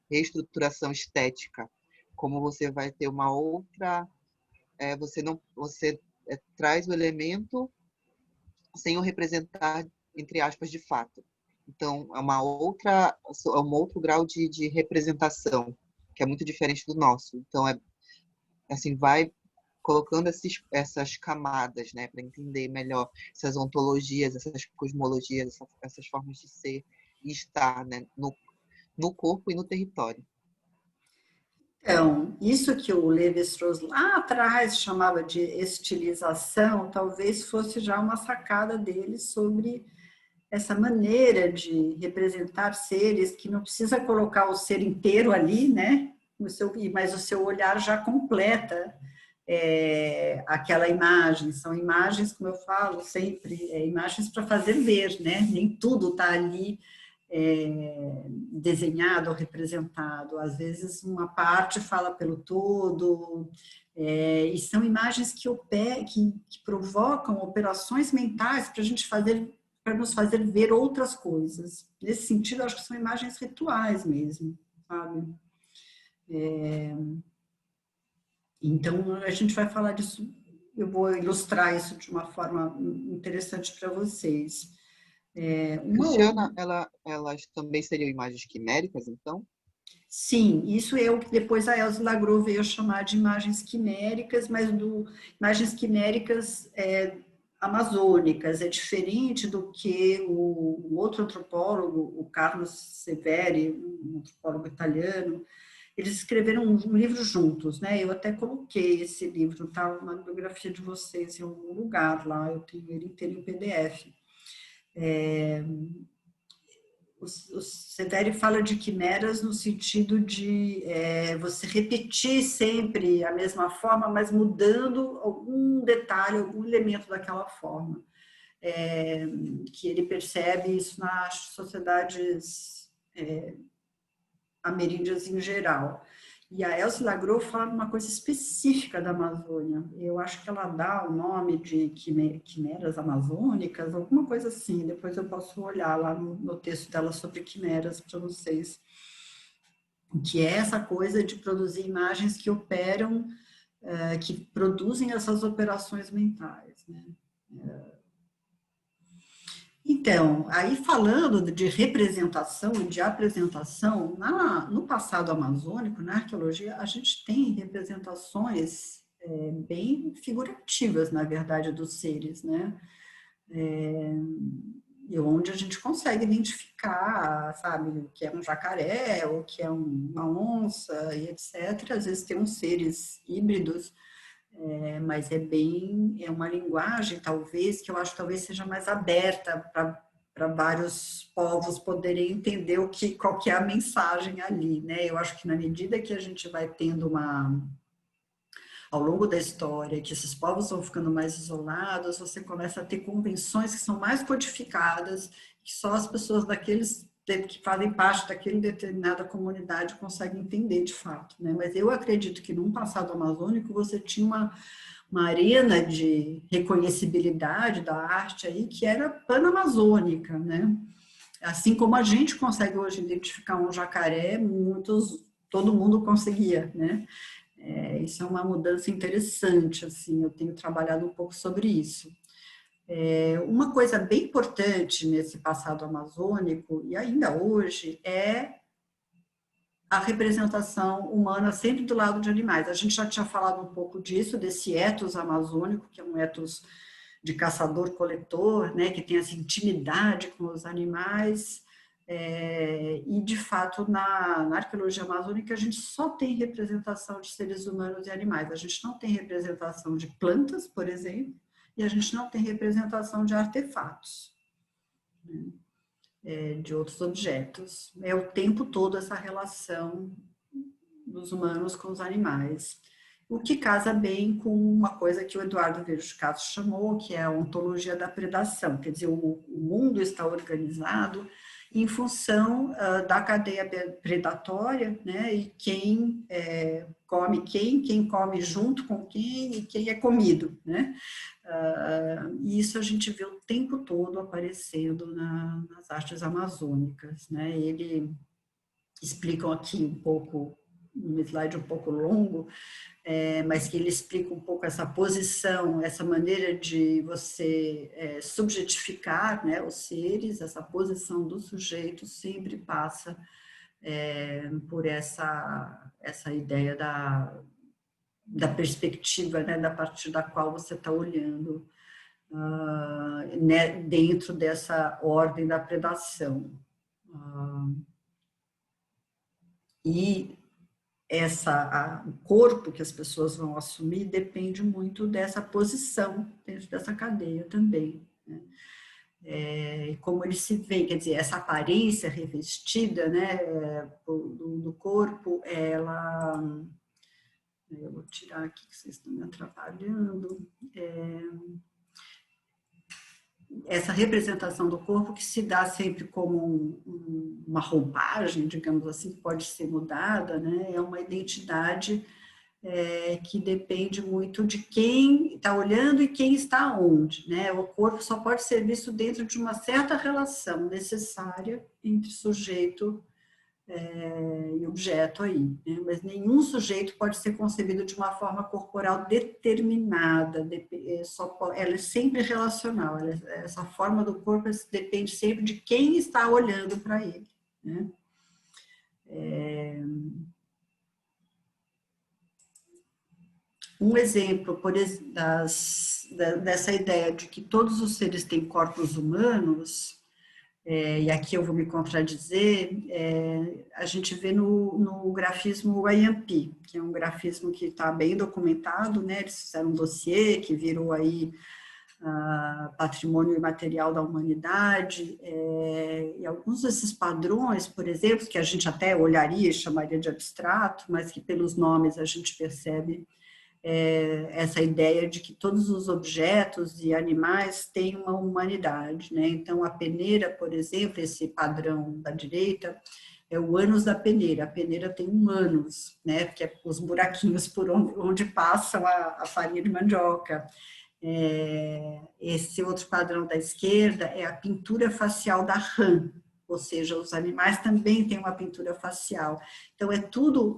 [SPEAKER 3] reestruturação estética, como você vai ter uma outra, você traz o elemento sem o representar, entre aspas, de fato. Então, é um outro grau de representação, que é muito diferente do nosso. Então, assim, colocando essas camadas, né, para entender melhor essas ontologias, essas cosmologias, essas formas de ser e estar, né, no corpo e no território.
[SPEAKER 1] Então, isso que o Lévi-Strauss lá atrás chamava de estilização, talvez fosse já uma sacada dele sobre essa maneira de representar seres que não precisa colocar o ser inteiro ali, né? Mas o seu olhar já completa aquela imagem. São imagens, como eu falo sempre, imagens para fazer ver, né? Nem tudo está ali desenhado ou representado. Às vezes uma parte fala pelo todo, e são imagens que provocam operações mentais para a gente fazer, para nos fazer ver outras coisas. Nesse sentido, acho que são imagens rituais mesmo, sabe? Então, a gente vai falar disso, eu vou ilustrar isso de uma forma interessante para vocês.
[SPEAKER 3] Cristiana, elas também seriam imagens quiméricas, então?
[SPEAKER 1] Sim, isso é o que depois a Elsa Lagros veio chamar de imagens quiméricas, mas imagens quiméricas amazônicas. É diferente do que o outro antropólogo, o Carlos Severi, um antropólogo italiano, eles escreveram um livro juntos, né? Eu até coloquei esse livro, tá na bibliografia de vocês em algum lugar lá, eu tenho ele inteiro em PDF. O Severi fala de quimeras no sentido de você repetir sempre a mesma forma, mas mudando algum detalhe, algum elemento daquela forma. Que ele percebe isso nas sociedades ameríndias em geral. E a Elsa Lagros fala uma coisa específica da Amazônia. Eu acho que ela dá o nome de quimeras amazônicas, alguma coisa assim. Depois eu posso olhar lá no texto dela sobre quimeras para vocês. Que é essa coisa de produzir imagens que operam, que produzem essas operações mentais, né? Então, aí falando de representação e de apresentação, no passado amazônico, na arqueologia, a gente tem representações bem figurativas, na verdade, dos seres, né? E onde a gente consegue identificar, sabe, o que é um jacaré, o que é uma onça, e etc. Às vezes tem uns seres híbridos, mas é uma linguagem, talvez, que eu acho que talvez seja mais aberta para vários povos poderem entender qual que é a mensagem ali, né? Eu acho que na medida que a gente vai tendo ao longo da história, que esses povos vão ficando mais isolados, você começa a ter convenções que são mais codificadas, que só as pessoas que fazem parte daquela determinada comunidade conseguem entender de fato, né? Mas eu acredito que num passado amazônico você tinha uma arena de reconhecibilidade da arte aí que era panamazônica, né? Assim como a gente consegue hoje identificar um jacaré, todo mundo conseguia, né? Isso é uma mudança interessante, assim, eu tenho trabalhado um pouco sobre isso. Uma coisa bem importante nesse passado amazônico, e ainda hoje, é a representação humana sempre do lado de animais. A gente já tinha falado um pouco disso, desse ethos amazônico, que é um ethos de caçador-coletor, né, que tem essa intimidade com os animais, e de fato na arqueologia amazônica a gente só tem representação de seres humanos e animais, a gente não tem representação de plantas, por exemplo, e a gente não tem representação de artefatos, né, de outros objetos. É o tempo todo essa relação dos humanos com os animais. O que casa bem com uma coisa que o Eduardo Vejo de Castro chamou, que é a ontologia da predação, quer dizer, o mundo está organizado em função da cadeia predatória, né, e quem come quem come junto com quem e quem é comido, né. E isso a gente vê o tempo todo aparecendo nas artes amazônicas, né. Ele explicam aqui um pouco, um slide um pouco longo, mas que ele explica um pouco essa posição, essa maneira de você subjetificar, né, os seres, essa posição do sujeito sempre passa por essa ideia da perspectiva, né, da partir da qual você está olhando, né, dentro dessa ordem da predação. E o corpo que as pessoas vão assumir depende muito dessa posição dentro dessa cadeia também, né? Como ele se vê, quer dizer, essa aparência revestida, né, do corpo, ela... Eu vou tirar aqui que vocês estão me atrapalhando. Essa representação do corpo que se dá sempre como uma roupagem, digamos assim, que pode ser mudada, né? É uma identidade que depende muito de quem está olhando e quem está onde, né? O corpo só pode ser visto dentro de uma certa relação necessária entre sujeito e objeto aí, né? Mas nenhum sujeito pode ser concebido de uma forma corporal determinada, ela é sempre relacional, essa forma do corpo depende sempre de quem está olhando para ele, né? Um exemplo dessa ideia de que todos os seres têm corpos humanos, e aqui eu vou me contradizer, a gente vê no grafismo YMP, que é um grafismo que está bem documentado, né? Eles fizeram um dossiê que virou aí patrimônio imaterial da humanidade, e alguns desses padrões, por exemplo, que a gente até olharia e chamaria de abstrato, mas que pelos nomes a gente percebe essa ideia de que todos os objetos e animais têm uma humanidade, né? Então, a peneira, por exemplo, esse padrão da direita, é o ânus da peneira. A peneira tem um ânus, né? Que é os buraquinhos por onde passam a farinha de mandioca. Esse outro padrão da esquerda é a pintura facial da rã, ou seja, os animais também têm uma pintura facial. Então, é tudo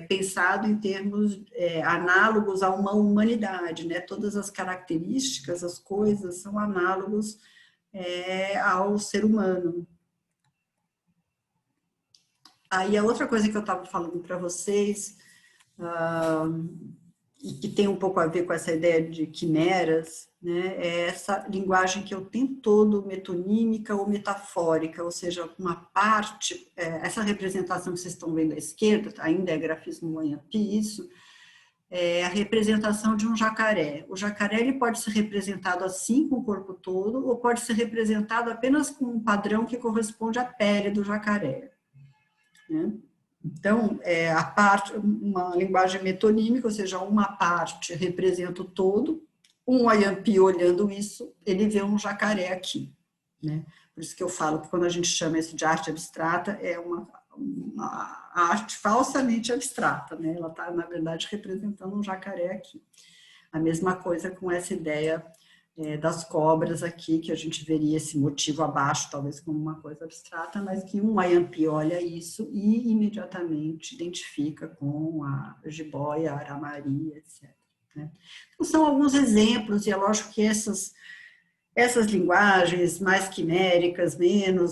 [SPEAKER 1] pensado em termos análogos a uma humanidade, né? Todas as características, as coisas, são análogos ao ser humano. Aí, a outra coisa que eu estava falando para vocês, e que tem um pouco a ver com essa ideia de quimeras, né, é essa linguagem que é o tempo todo metonímica ou metafórica, ou seja, uma parte, essa representação que vocês estão vendo à esquerda, ainda é grafismo Wanyapi, isso, é a representação de um jacaré. O jacaré ele pode ser representado assim, com o corpo todo, ou pode ser representado apenas com um padrão que corresponde à pele do jacaré, né? Então, uma linguagem metonímica, ou seja, uma parte representa o todo, um Wanyapi olhando isso, ele vê um jacaré aqui, né? Por isso que eu falo que quando a gente chama isso de arte abstrata, é uma arte falsamente abstrata, né? Ela está, na verdade, representando um jacaré aqui. A mesma coisa com essa ideia das cobras aqui, que a gente veria esse motivo abaixo, talvez como uma coisa abstrata, mas que um Wanyapi olha isso e imediatamente identifica com a jiboia, a aramaria, etc. Né? Então, são alguns exemplos, e é lógico que essas linguagens mais quiméricas,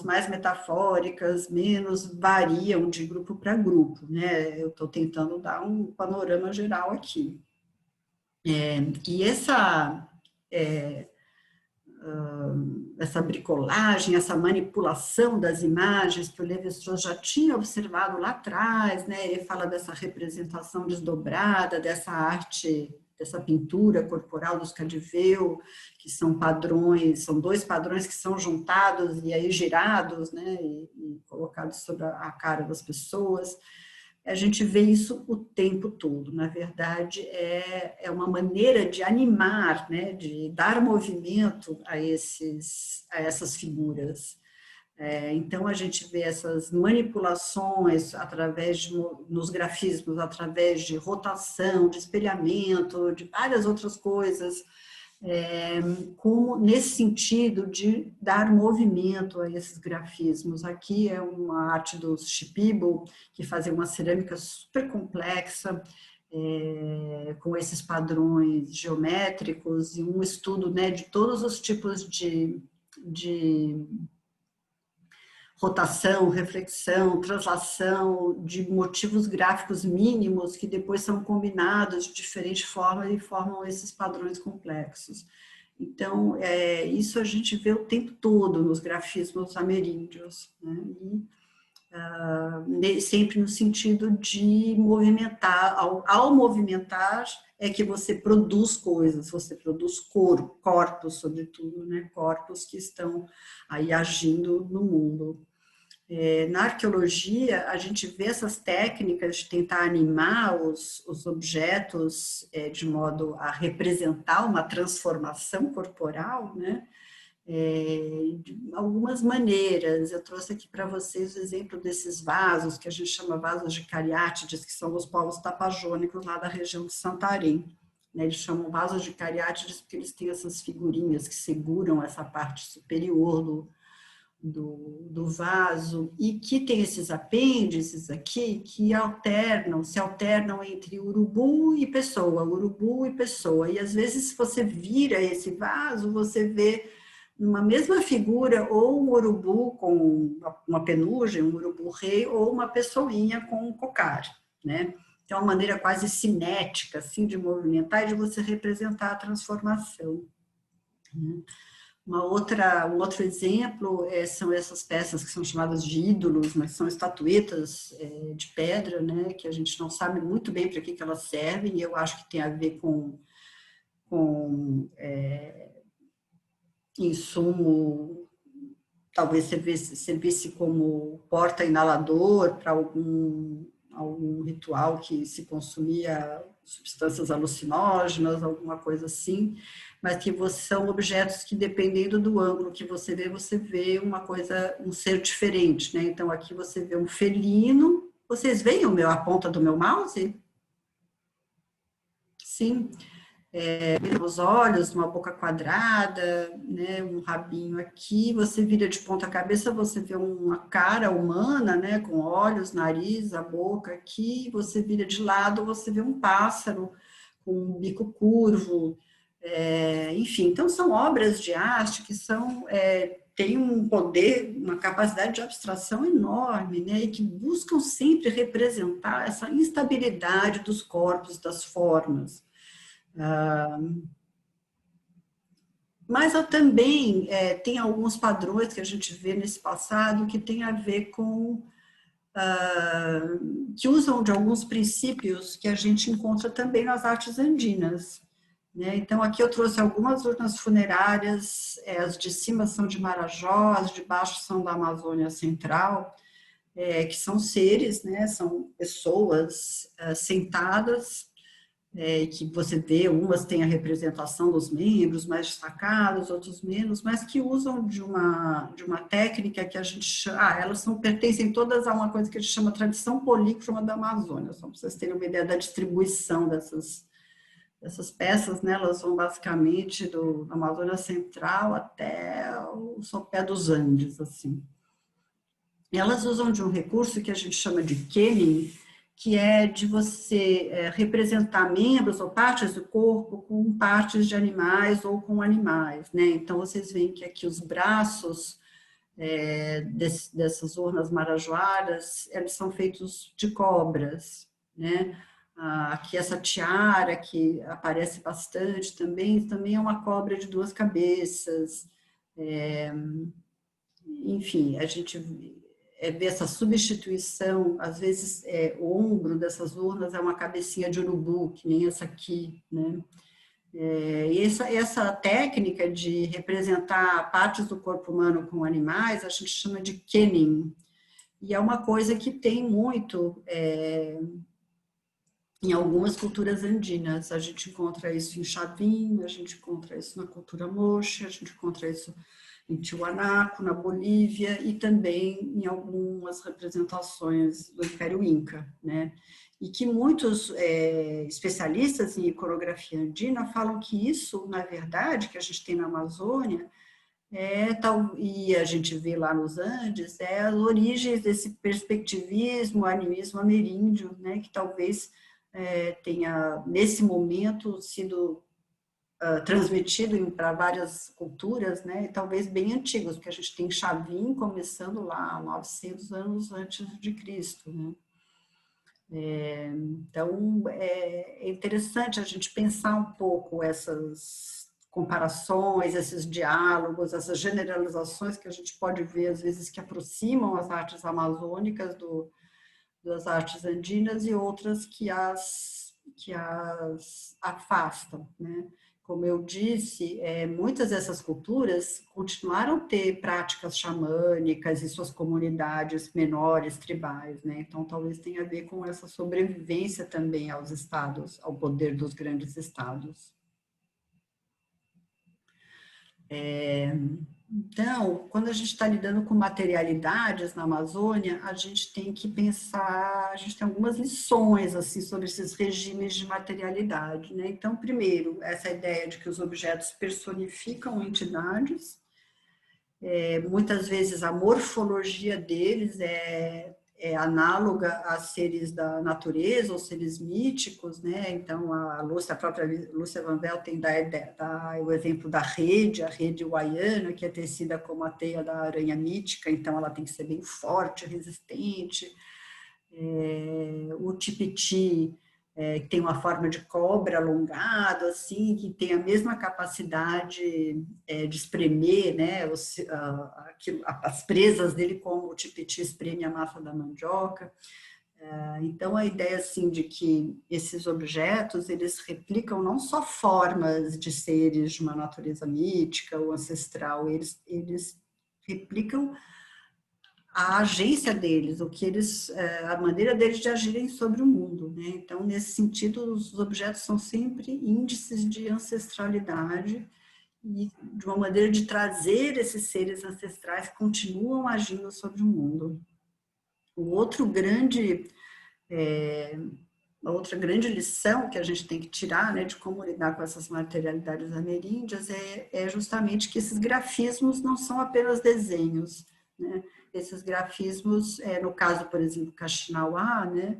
[SPEAKER 1] mais metafóricas, menos, variam de grupo para grupo, né? Eu estou tentando dar um panorama geral aqui. E essa bricolagem, essa manipulação das imagens que o Lévi-Strauss já tinha observado lá atrás, né? Ele fala dessa representação desdobrada, dessa arte, dessa pintura corporal dos Cadiveau, que são padrões, são dois padrões que são juntados e aí girados, né? E colocados sobre a cara das pessoas. A gente vê isso o tempo todo. Na verdade, é uma maneira de animar, né, de dar movimento a essas figuras. Então, a gente vê essas manipulações nos grafismos, através de rotação, de espelhamento, de várias outras coisas, como nesse sentido de dar movimento a esses grafismos. Aqui é uma arte dos Shipibo, que fazia uma cerâmica super complexa, com esses padrões geométricos, e um estudo, né, de todos os tipos de rotação, reflexão, translação de motivos gráficos mínimos que depois são combinados de diferente forma e formam esses padrões complexos. Então, isso a gente vê o tempo todo nos grafismos ameríndios, né? E, sempre no sentido de movimentar, ao movimentar é que você produz coisas, você produz corpos, sobretudo, né? Corpos que estão aí agindo no mundo. Na arqueologia, a gente vê essas técnicas de tentar animar os objetos de modo a representar uma transformação corporal, né? De algumas maneiras. Eu trouxe aqui para vocês o exemplo desses vasos, que a gente chama vasos de cariátides, que são os povos tapajônicos lá da região de Santarém. Eles chamam vasos de cariátides porque eles têm essas figurinhas que seguram essa parte superior do vaso, e que tem esses apêndices aqui que se alternam entre urubu e pessoa, e às vezes se você vira esse vaso, você vê numa mesma figura ou um urubu com uma penugem, um urubu-rei, ou uma pessoinha com um cocar, né? Então, é uma maneira quase cinética, assim, de movimentar e de você representar a transformação. Um outro exemplo são essas peças que são chamadas de ídolos, mas são estatuetas de pedra, né, que a gente não sabe muito bem para que elas servem, e eu acho que tem a ver com insumo, talvez servisse como porta-inalador para algum ritual que se consumia substâncias alucinógenas, alguma coisa assim, mas que são objetos que, dependendo do ângulo que você vê uma coisa, um ser diferente, né? Então, aqui você vê um felino. Vocês veem a ponta do meu mouse? Sim. Os olhos, uma boca quadrada, né, um rabinho aqui, você vira de ponta cabeça, você vê uma cara humana, né, com olhos, nariz, a boca aqui, você vira de lado, você vê um pássaro com um bico curvo, enfim, então são obras de arte que têm um poder, uma capacidade de abstração enorme, né, e que buscam sempre representar essa instabilidade dos corpos, das formas. Mas também tem alguns padrões que a gente vê nesse passado que tem a ver com que usam de alguns princípios que a gente encontra também nas artes andinas, né? Então aqui eu trouxe algumas urnas funerárias, as de cima são de Marajó, as de baixo são da Amazônia Central, que são seres, né? São pessoas sentadas, que você vê, umas têm a representação dos membros mais destacados, outros menos, mas que usam de uma técnica que a gente chama, elas pertencem todas a uma coisa que a gente chama tradição polícroma da Amazônia, só para vocês terem uma ideia da distribuição dessas peças, né? Elas vão basicamente da Amazônia Central até o sopé dos Andes, assim. E elas usam de um recurso que a gente chama de kenning, que é de você representar membros ou partes do corpo com partes de animais ou com animais, né? Então, vocês veem que aqui os braços dessas urnas marajoaras, eles são feitos de cobras, né? Aqui essa tiara, que aparece bastante também é uma cobra de 2 cabeças. Enfim, a gente ver essa substituição, às vezes o ombro dessas urnas é uma cabecinha de urubu, que nem essa aqui, né? E essa técnica de representar partes do corpo humano com animais, a gente chama de kenning, e é uma coisa que tem muito em algumas culturas andinas. A gente encontra isso em Chavín, a gente encontra isso na cultura moche, a gente encontra isso em Tiwanaku, na Bolívia, e também em algumas representações do Império Inca, né? E que muitos especialistas em iconografia andina falam que isso, na verdade, que a gente tem na Amazônia, e a gente vê lá nos Andes, as origens desse perspectivismo, animismo ameríndio, né? Que talvez tenha, nesse momento, sido transmitido para várias culturas, né, e talvez bem antigos, porque a gente tem Chavin começando lá 900 anos antes de Cristo, né? Então, é interessante a gente pensar um pouco essas comparações, esses diálogos, essas generalizações que a gente pode ver, às vezes, que aproximam as artes amazônicas das artes andinas e outras que as afastam, né? Como eu disse, muitas dessas culturas continuaram a ter práticas xamânicas e suas comunidades menores, tribais, né? Então, talvez tenha a ver com essa sobrevivência também aos estados, ao poder dos grandes estados. Então, quando a gente está lidando com materialidades na Amazônia, a gente tem que pensar, a gente tem algumas lições assim sobre esses regimes de materialidade, né? Então, primeiro, essa ideia de que os objetos personificam entidades, muitas vezes a morfologia deles é análoga a seres da natureza ou seres míticos, né? Então, a própria Lúcia Van Vel tem o exemplo da rede, a rede Wayana, que é tecida como a teia da aranha mítica, então ela tem que ser bem forte, resistente. O tipiti, que tem uma forma de cobra alongado, assim, que tem a mesma capacidade de espremer, né, as presas dele, como o tipiti espreme a massa da mandioca. Então, a ideia, assim, de que esses objetos, eles replicam não só formas de seres de uma natureza mítica ou ancestral, eles replicam a agência deles, a maneira deles de agirem sobre o mundo, né? Então, nesse sentido, os objetos são sempre índices de ancestralidade e de uma maneira de trazer esses seres ancestrais que continuam agindo sobre o mundo. Uma outra grande lição que a gente tem que tirar, né, de como lidar com essas materialidades ameríndias é justamente que esses grafismos não são apenas desenhos, né? Esses grafismos, no caso, por exemplo, Kaxinawá, né,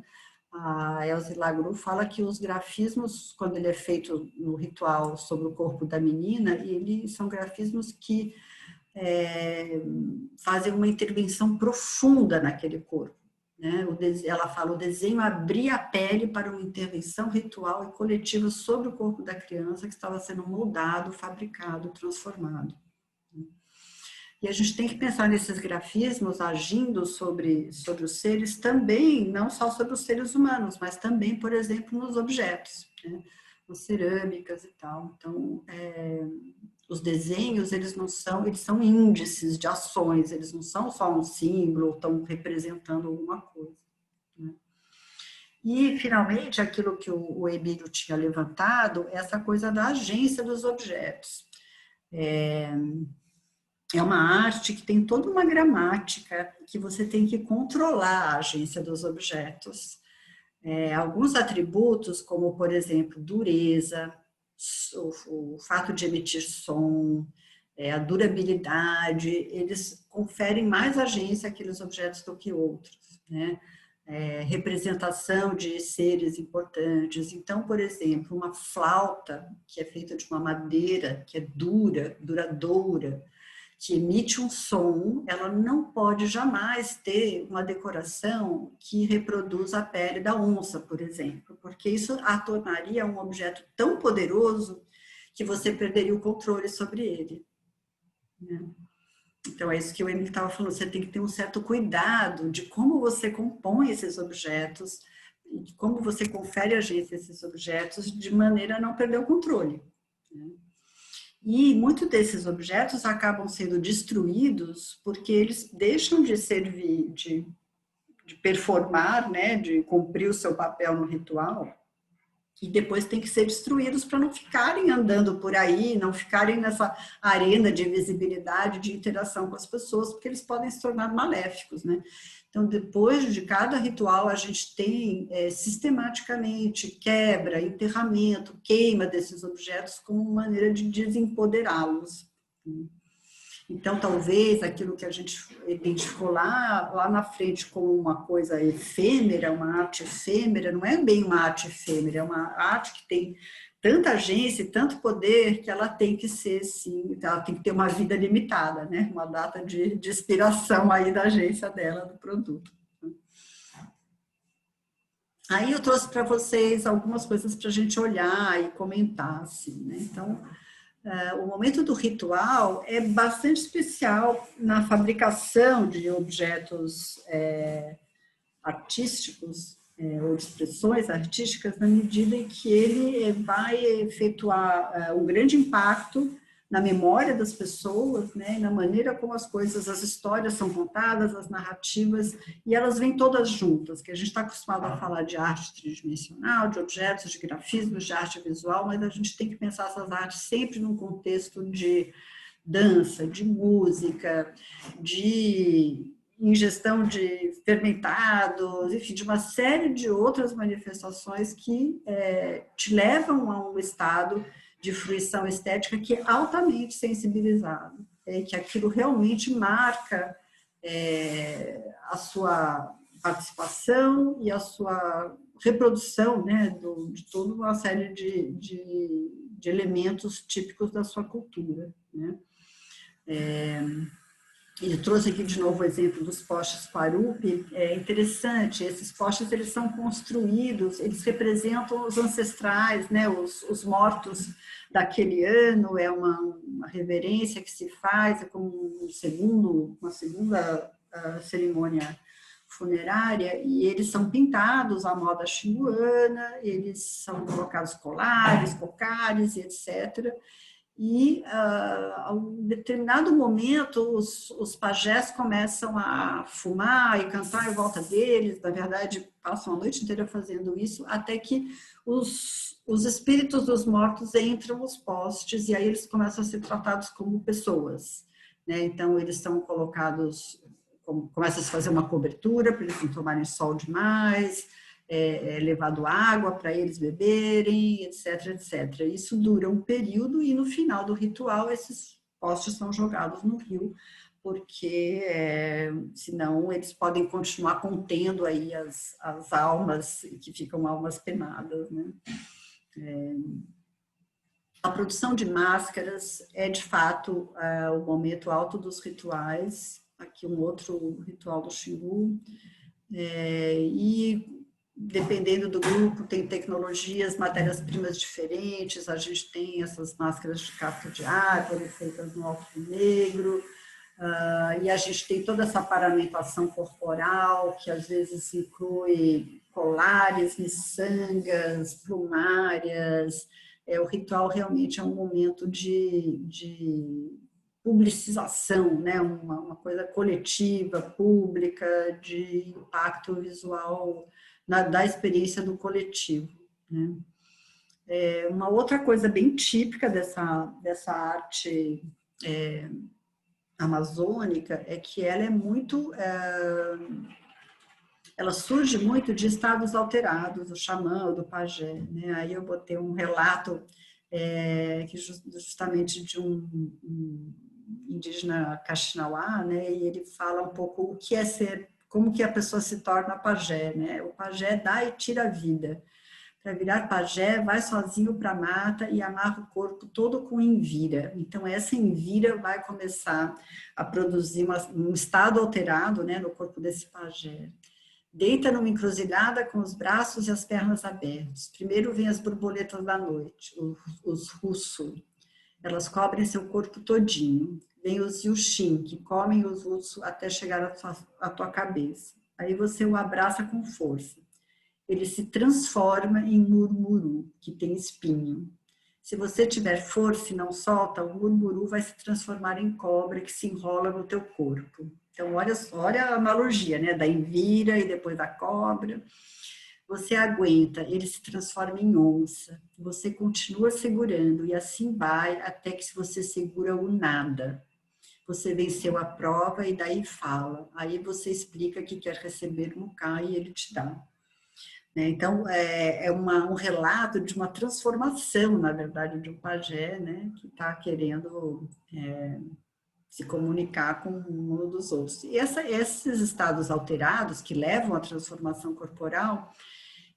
[SPEAKER 1] a Elze Lagru fala que os grafismos, quando ele é feito no ritual sobre o corpo da menina, eles são grafismos que fazem uma intervenção profunda naquele corpo, né? Ela fala, o desenho abria a pele para uma intervenção ritual e coletiva sobre o corpo da criança que estava sendo moldado, fabricado, transformado. E a gente tem que pensar nesses grafismos agindo sobre os seres também, não só sobre os seres humanos, mas também, por exemplo, nos objetos, né? Nas cerâmicas e tal. Então, os desenhos, eles são índices de ações, eles não são só um símbolo, ou estão representando alguma coisa, né? E, finalmente, aquilo que o Emílio tinha levantado, essa coisa da agência dos objetos. É uma arte que tem toda uma gramática que você tem que controlar a agência dos objetos. Alguns atributos, como, por exemplo, dureza, o fato de emitir som, a durabilidade, eles conferem mais agência àqueles objetos do que outros, né? Representação de seres importantes. Então, por exemplo, uma flauta que é feita de uma madeira que é duradoura, que emite um som, ela não pode jamais ter uma decoração que reproduz a pele da onça, por exemplo, porque isso a tornaria um objeto tão poderoso que você perderia o controle sobre ele, né? Então, é isso que o Emílio estava falando, você tem que ter um certo cuidado de como você compõe esses objetos, de como você confere agência a esses objetos, de maneira a não perder o controle, né? E muitos desses objetos acabam sendo destruídos porque eles deixam de servir, de performar, né, de cumprir o seu papel no ritual, e depois tem que ser destruídos para não ficarem andando por aí, não ficarem nessa arena de visibilidade, de interação com as pessoas, porque eles podem se tornar maléficos, né? Então, depois de cada ritual, a gente tem sistematicamente quebra, enterramento, queima desses objetos como maneira de desempoderá-los. Então, talvez aquilo que a gente identificou lá na frente como uma coisa efêmera, uma arte efêmera, não é bem uma arte efêmera, é uma arte que tem tanta agência, tanto poder, que ela tem que ser, sim, ela tem que ter uma vida limitada, né? Uma data de expiração aí da agência dela, do produto. Aí eu trouxe para vocês algumas coisas para a gente olhar e comentar, assim, né? Então, o momento do ritual é bastante especial na fabricação de objetos artísticos, ou de expressões artísticas, na medida em que ele vai efetuar um grande impacto na memória das pessoas, né, na maneira como as coisas, as histórias são contadas, as narrativas, e elas vêm todas juntas, que a gente está acostumado a falar de arte tridimensional, de objetos, de grafismos, de arte visual, mas a gente tem que pensar essas artes sempre num contexto de dança, de música, de ingestão de fermentados, enfim, de uma série de outras manifestações que te levam a um estado de fruição estética que é altamente sensibilizado, que aquilo realmente marca a sua participação e a sua reprodução, né, de toda uma série de elementos típicos da sua cultura, né. Ele trouxe aqui de novo o exemplo dos postes Quarupi. É interessante, esses postes eles são construídos, eles representam os ancestrais, né, os mortos daquele ano, é uma reverência que se faz, é como uma segunda cerimônia funerária, e eles são pintados à moda xinguana, eles são colocados colares, cocares, etc., e a um determinado momento os pajés começam a fumar e cantar em volta deles, na verdade passam a noite inteira fazendo isso, até que os espíritos dos mortos entram nos postes e aí eles começam a ser tratados como pessoas, né? Então eles são colocados, começa a se fazer uma cobertura para eles não tomarem sol demais, levado água para eles beberem, etc, etc. Isso dura um período e no final do ritual esses postes são jogados no rio, porque senão eles podem continuar contendo aí as almas, que ficam almas penadas, né? A produção de máscaras é, de fato, o momento alto dos rituais. Aqui um outro ritual do Xingu. E dependendo do grupo, tem tecnologias, matérias-primas diferentes, a gente tem essas máscaras de casca de árvore feitas no alto negro, e a gente tem toda essa paramentação corporal, que às vezes inclui colares, miçangas, plumárias. O ritual realmente é um momento de publicização, né? Uma coisa coletiva, pública, de impacto visual da experiência do coletivo, né? Uma outra coisa bem típica dessa arte amazônica é que ela é muito... ela surge muito de estados alterados, do xamã, do pajé, né? Aí eu botei um relato que justamente de um indígena Kaxinawá, né? E ele fala um pouco o que é ser, como que a pessoa se torna pajé, né? O pajé dá e tira a vida. Para virar pajé, vai sozinho para a mata e amarra o corpo todo com envira. Então, essa envira vai começar a produzir um estado alterado, né, no corpo desse pajé. Deita numa encruzilhada com os braços e as pernas abertos. Primeiro vem as borboletas da noite, os russu. Elas cobrem seu corpo todinho. Vem os yuxin, que comem os russu até chegar à tua cabeça. Aí você o abraça com força. Ele se transforma em murmuru, que tem espinho. Se você tiver força e não solta, o murmuru vai se transformar em cobra que se enrola no teu corpo. Então, olha a analogia, né? Da envira e depois da cobra. Você aguenta, ele se transforma em onça. Você continua segurando e assim vai até que você segura o nada. Você venceu a prova e daí fala. Aí você explica que quer receber um Muká e ele te dá. Então, um relato de uma transformação, na verdade, de um pajé, né, que está querendo se comunicar com o mundo dos outros. E esses estados alterados, que levam à transformação corporal,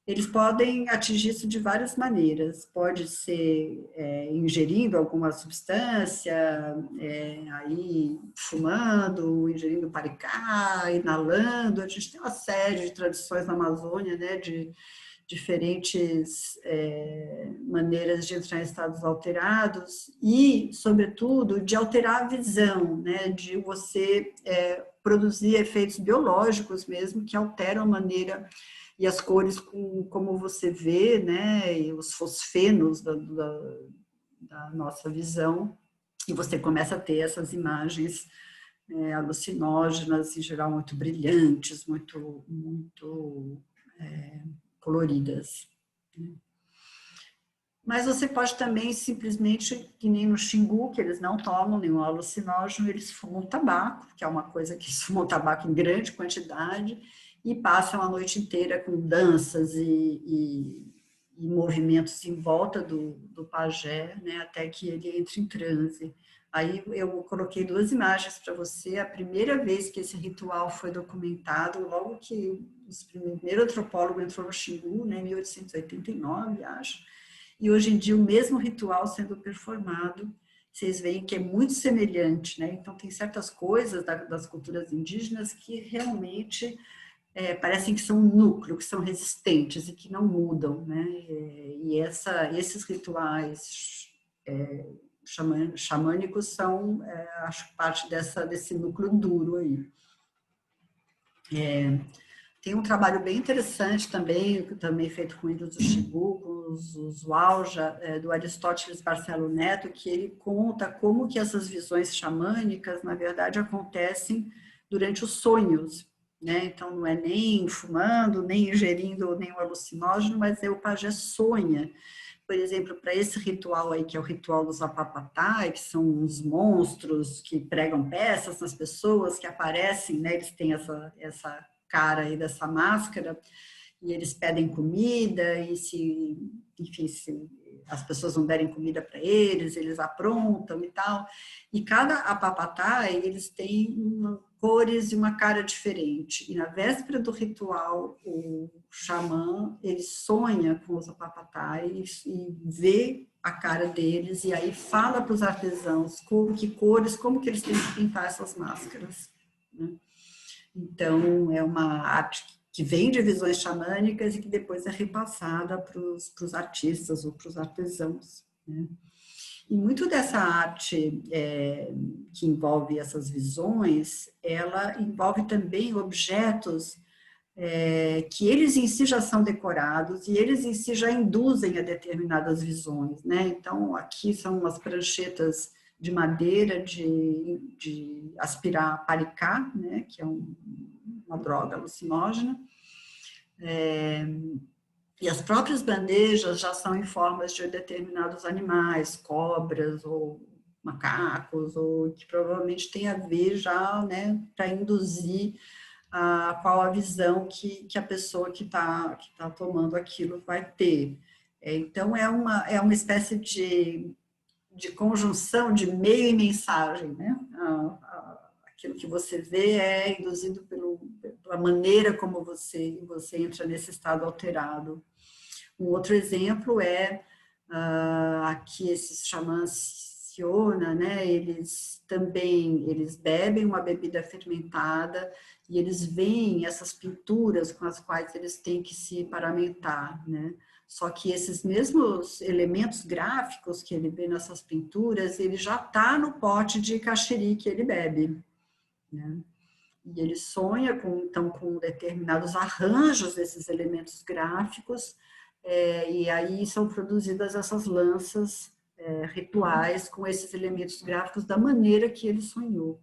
[SPEAKER 1] Eles podem atingir isso de várias maneiras. Pode ser ingerindo alguma substância, aí fumando, ingerindo paricá, inalando. A gente tem uma série de tradições na Amazônia, né, de diferentes maneiras de entrar em estados alterados e, sobretudo, de alterar a visão, né, de você produzir efeitos biológicos mesmo que alteram a maneira e as cores como você vê, né, e os fosfenos da nossa visão, e você começa a ter essas imagens alucinógenas, em geral muito brilhantes, muito coloridas. Mas você pode também simplesmente, que nem no Xingu, que eles não tomam nenhum alucinógeno, eles fumam tabaco, que é uma coisa que eles fumam tabaco em grande quantidade, e passam a noite inteira com danças e movimentos em volta do pajé, né, até que ele entre em transe. Aí eu coloquei 2 imagens para você. A primeira vez que esse ritual foi documentado, logo que o primeiro antropólogo entrou no Xingu, né, em 1889, acho, e hoje em dia o mesmo ritual sendo performado, vocês veem que é muito semelhante, né? Então tem certas coisas das culturas indígenas que realmente parecem que são um núcleo, que são resistentes e que não mudam, né? E esses rituais xamânicos são, acho, parte desse núcleo duro aí. Tem um trabalho bem interessante também feito com índios do Xingu, com os Uauja, do Aristóteles Barcelo Neto, que ele conta como que essas visões xamânicas, na verdade, acontecem durante os sonhos, né? Então, não é nem fumando, nem ingerindo nenhum alucinógeno, mas o pajé sonha. Por exemplo, para esse ritual aí, que é o ritual dos Apapatai, que são os monstros que pregam peças nas pessoas, que aparecem, né? Eles têm essa cara aí dessa máscara, e eles pedem comida, e se as pessoas não derem comida para eles, eles aprontam e tal. E cada Apapatai, eles têm cores e uma cara diferente. E na véspera do ritual, o xamã, ele sonha com os Apapatais e vê a cara deles, e aí fala para os artesãos que cores, como que eles têm que pintar essas máscaras, né? Então, é uma arte que vem de visões xamânicas e que depois é repassada para os artistas ou para os artesãos, né? E muito dessa arte que envolve essas visões, ela envolve também objetos que eles em si já são decorados e eles em si já induzem a determinadas visões, né? Então, aqui são umas pranchetas de madeira de aspirar paricá, né? Que é uma droga alucinógena. E as próprias bandejas já são em formas de determinados animais, cobras ou macacos, ou que provavelmente tem a ver já, né, para induzir qual a visão que a pessoa que tá tomando aquilo vai ter. Então, é uma espécie de conjunção de meio e mensagem, né? Aquilo que você vê é induzido pela maneira como você entra nesse estado alterado. Um outro exemplo é aqui esses xamãs Siona, né? Eles bebem uma bebida fermentada e eles veem essas pinturas com as quais eles têm que se paramentar, né? Só que esses mesmos elementos gráficos que ele vê nessas pinturas, ele já está no pote de caxiri que ele bebe, né? E ele sonha com determinados arranjos desses elementos gráficos, e aí são produzidas essas lanças rituais com esses elementos gráficos da maneira que ele sonhou,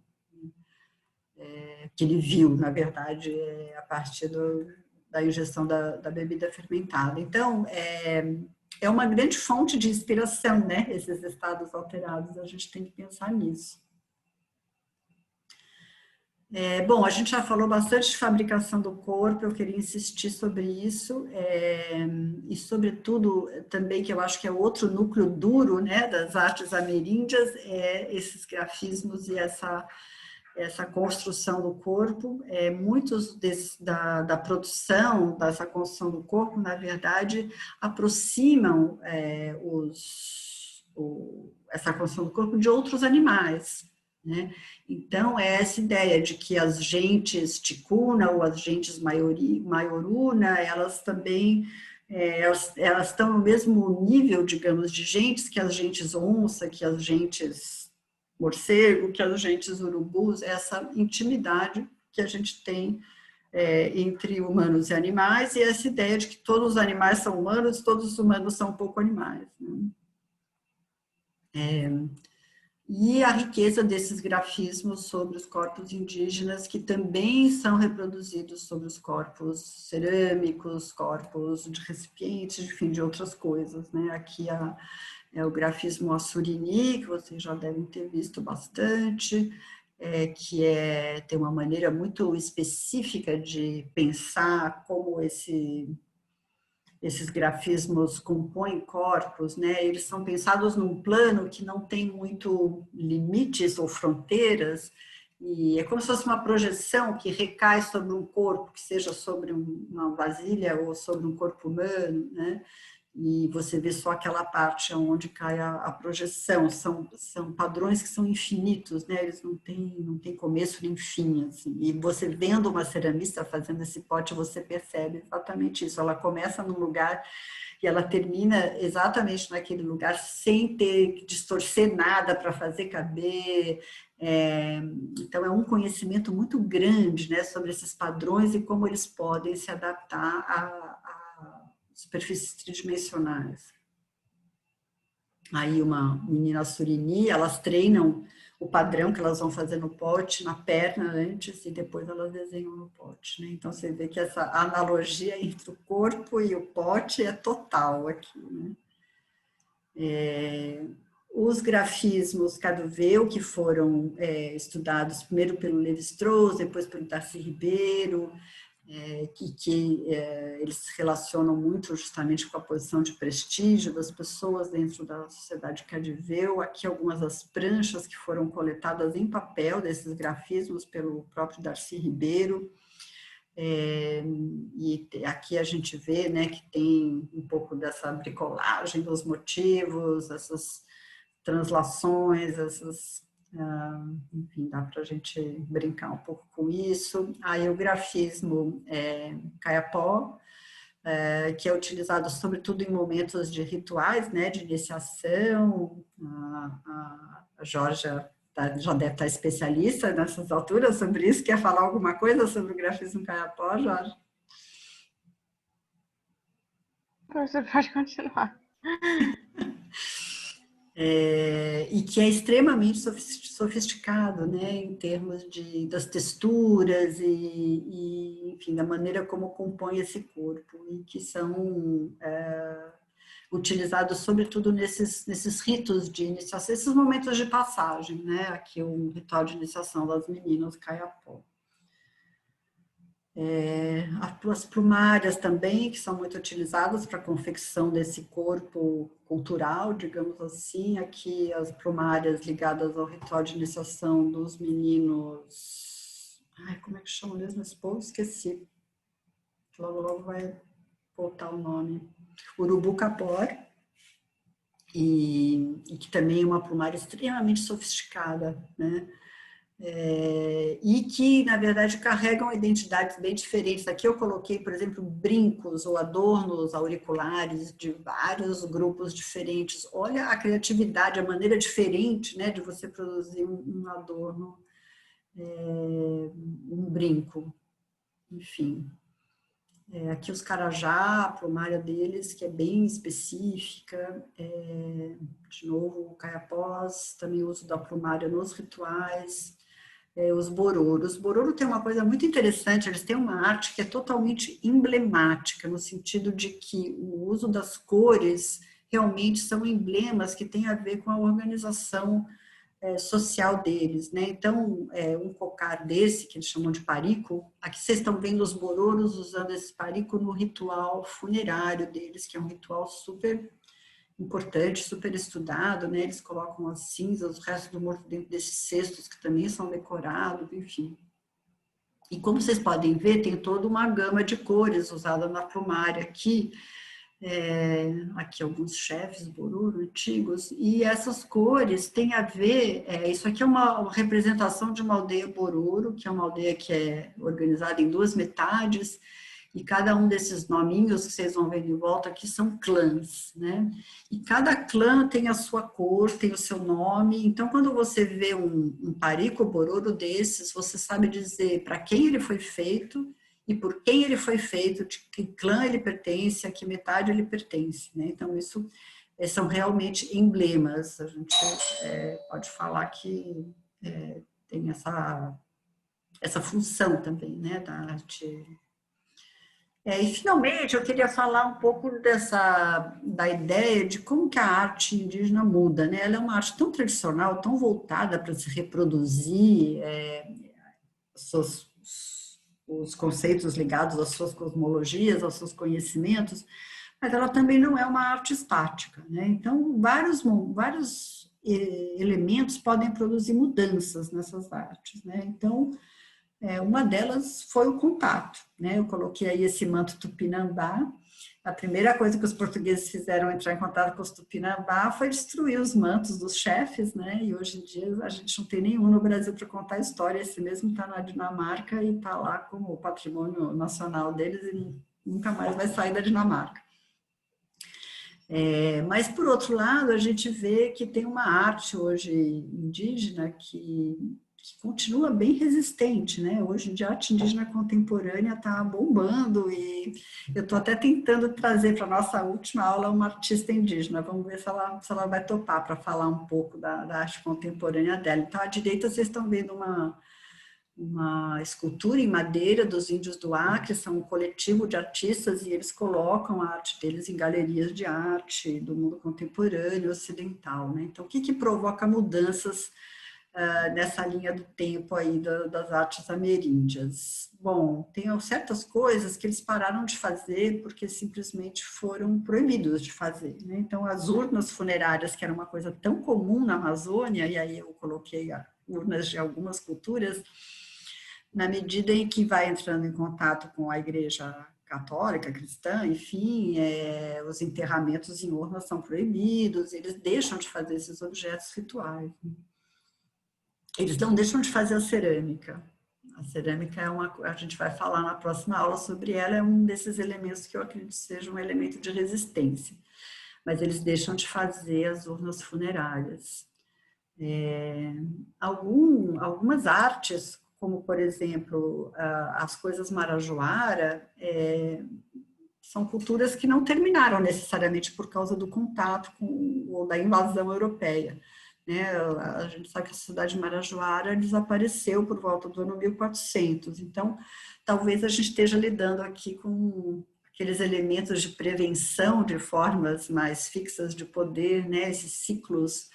[SPEAKER 1] que ele viu, na verdade, a partir da ingestão da bebida fermentada. Então, é uma grande fonte de inspiração, né? Esses estados alterados, a gente tem que pensar nisso. Bom, a gente já falou bastante de fabricação do corpo, eu queria insistir sobre isso, e sobretudo também, que eu acho que é outro núcleo duro, né, das artes ameríndias, esses grafismos e essa construção do corpo, muitos da produção dessa construção do corpo, na verdade, aproximam essa construção do corpo de outros animais, né? Então, é essa ideia de que as gentes ticuna ou as gentes maioruna, elas também elas estão no mesmo nível, digamos, de gentes que as gentes onça, que as gentes morcego, que as gentes urubus, essa intimidade que a gente tem entre humanos e animais, e essa ideia de que todos os animais são humanos, todos os humanos são um pouco animais, né? E a riqueza desses grafismos sobre os corpos indígenas, que também são reproduzidos sobre os corpos cerâmicos, corpos de recipientes, enfim, de outras coisas, né? Aqui é o grafismo assurini, que vocês já devem ter visto bastante, que tem uma maneira muito específica de pensar como esses grafismos compõem corpos, né? Eles são pensados num plano que não tem muito limites ou fronteiras, e é como se fosse uma projeção que recai sobre um corpo, que seja sobre uma vasilha ou sobre um corpo humano, né? E você vê só aquela parte onde cai a projeção. São padrões que são infinitos, né? Eles não têm começo nem fim, assim. E você vendo uma ceramista fazendo esse pote, você percebe exatamente isso. Ela começa num lugar e ela termina exatamente naquele lugar, sem ter que distorcer nada para fazer caber. Então, é um conhecimento muito grande, né, sobre esses padrões e como eles podem se adaptar a superfícies tridimensionais. Aí uma menina surini, elas treinam o padrão que elas vão fazer no pote, na perna antes, e depois elas desenham no pote, né? Então você vê que essa analogia entre o corpo e o pote é total aqui, né? Os grafismos Caduveu, que foram estudados primeiro pelo Lévi-Strauss, depois pelo Darcy Ribeiro, que eles se relacionam muito justamente com a posição de prestígio das pessoas dentro da sociedade Caduveu. Aqui algumas das pranchas que foram coletadas em papel desses grafismos pelo próprio Darcy Ribeiro. E aqui a gente vê, né, que tem um pouco dessa bricolagem dos motivos, essas translações, enfim, dá para a gente brincar um pouco com isso. Aí o grafismo Kayapó, que é utilizado sobretudo em momentos de rituais, né, de iniciação. A Georgia já deve estar especialista nessas alturas sobre isso. Quer falar alguma coisa sobre o grafismo Kayapó, Jorge?
[SPEAKER 5] Você pode continuar.
[SPEAKER 1] E que é extremamente sofisticado, né, em termos das texturas e, enfim, da maneira como compõe esse corpo, e que são utilizados sobretudo nesses ritos de iniciação, esses momentos de passagem, né, aqui o ritual de iniciação das meninas Kayapó. As plumárias também, que são muito utilizadas para a confecção desse corpo cultural, digamos assim. Aqui as plumárias ligadas ao ritual de iniciação dos meninos... Ai, como é que chama mesmo esse povo? Esqueci. Logo vai voltar o nome. Urubu-Capor. E que também é uma plumária extremamente sofisticada, né? E que, na verdade, carregam identidades bem diferentes. Aqui eu coloquei, por exemplo, brincos ou adornos auriculares de vários grupos diferentes. Olha a criatividade, a maneira diferente, né, de você produzir um adorno, um brinco, enfim. Aqui os carajá, a plumária deles, que é bem específica. De novo, o caiapós, também o uso da plumária nos rituais. Os bororo. Os bororo tem uma coisa muito interessante, eles têm uma arte que é totalmente emblemática, no sentido de que o uso das cores realmente são emblemas que têm a ver com a organização social deles, né? Então, um cocar desse, que eles chamam de parico, aqui vocês estão vendo os bororos usando esse parico no ritual funerário deles, que é um ritual super importante, super estudado, né? Eles colocam as cinzas, o resto do morto dentro desses cestos que também são decorados, enfim. E como vocês podem ver, tem toda uma gama de cores usada na plumária aqui. Aqui alguns chefes Bororo antigos, e essas cores têm a ver, isso aqui é uma representação de uma aldeia Bororo, que é uma aldeia que é organizada em 2 metades, e cada um desses nominhos que vocês vão ver de volta aqui são clãs, né? E cada clã tem a sua cor, tem o seu nome, então quando você vê um Pariko Bororo desses, você sabe dizer para quem ele foi feito, e por quem ele foi feito, de que clã ele pertence, a que metade ele pertence, né? Então, isso são realmente emblemas. A gente pode falar que tem essa função também, né, da arte. E, finalmente, eu queria falar um pouco da ideia de como que a arte indígena muda, né? Ela é uma arte tão tradicional, tão voltada para se reproduzir, os conceitos ligados às suas cosmologias, aos seus conhecimentos, mas ela também não é uma arte estática, né? Então, vários elementos podem produzir mudanças nessas artes, né? Então, uma delas foi o contato, né? Eu coloquei aí esse manto tupinambá. A primeira coisa que os portugueses fizeram ao entrar em contato com os tupinambá foi destruir os mantos dos chefes, né? E hoje em dia a gente não tem nenhum no Brasil para contar a história. Esse mesmo está na Dinamarca e está lá como patrimônio nacional deles e nunca mais vai sair da Dinamarca. Mas, por outro lado, a gente vê que tem uma arte hoje indígena que continua bem resistente, né? Hoje em dia a arte indígena contemporânea está bombando e eu estou até tentando trazer para a nossa última aula uma artista indígena. Vamos ver se ela vai topar para falar um pouco da arte contemporânea dela. Então, à direita vocês estão vendo uma escultura em madeira dos índios do Acre, são um coletivo de artistas e eles colocam a arte deles em galerias de arte do mundo contemporâneo ocidental, né? Então, o que provoca mudanças nessa linha do tempo aí das artes ameríndias? Bom, tem certas coisas que eles pararam de fazer porque simplesmente foram proibidos de fazer, né? Então, as urnas funerárias, que era uma coisa tão comum na Amazônia, e aí eu coloquei urnas de algumas culturas, na medida em que vai entrando em contato com a igreja católica, cristã, enfim, os enterramentos em urnas são proibidos, eles deixam de fazer esses objetos rituais, né? Eles não deixam de fazer a cerâmica. A cerâmica a gente vai falar na próxima aula sobre ela, é um desses elementos que eu acredito seja um elemento de resistência. Mas eles deixam de fazer as urnas funerárias. Algumas artes, como, por exemplo, as coisas marajoara, são culturas que não terminaram necessariamente por causa do contato ou da invasão europeia, né? A gente sabe que a cidade de Marajoara desapareceu por volta do ano 1400, então talvez a gente esteja lidando aqui com aqueles elementos de prevenção de formas mais fixas de poder, né? Esses ciclos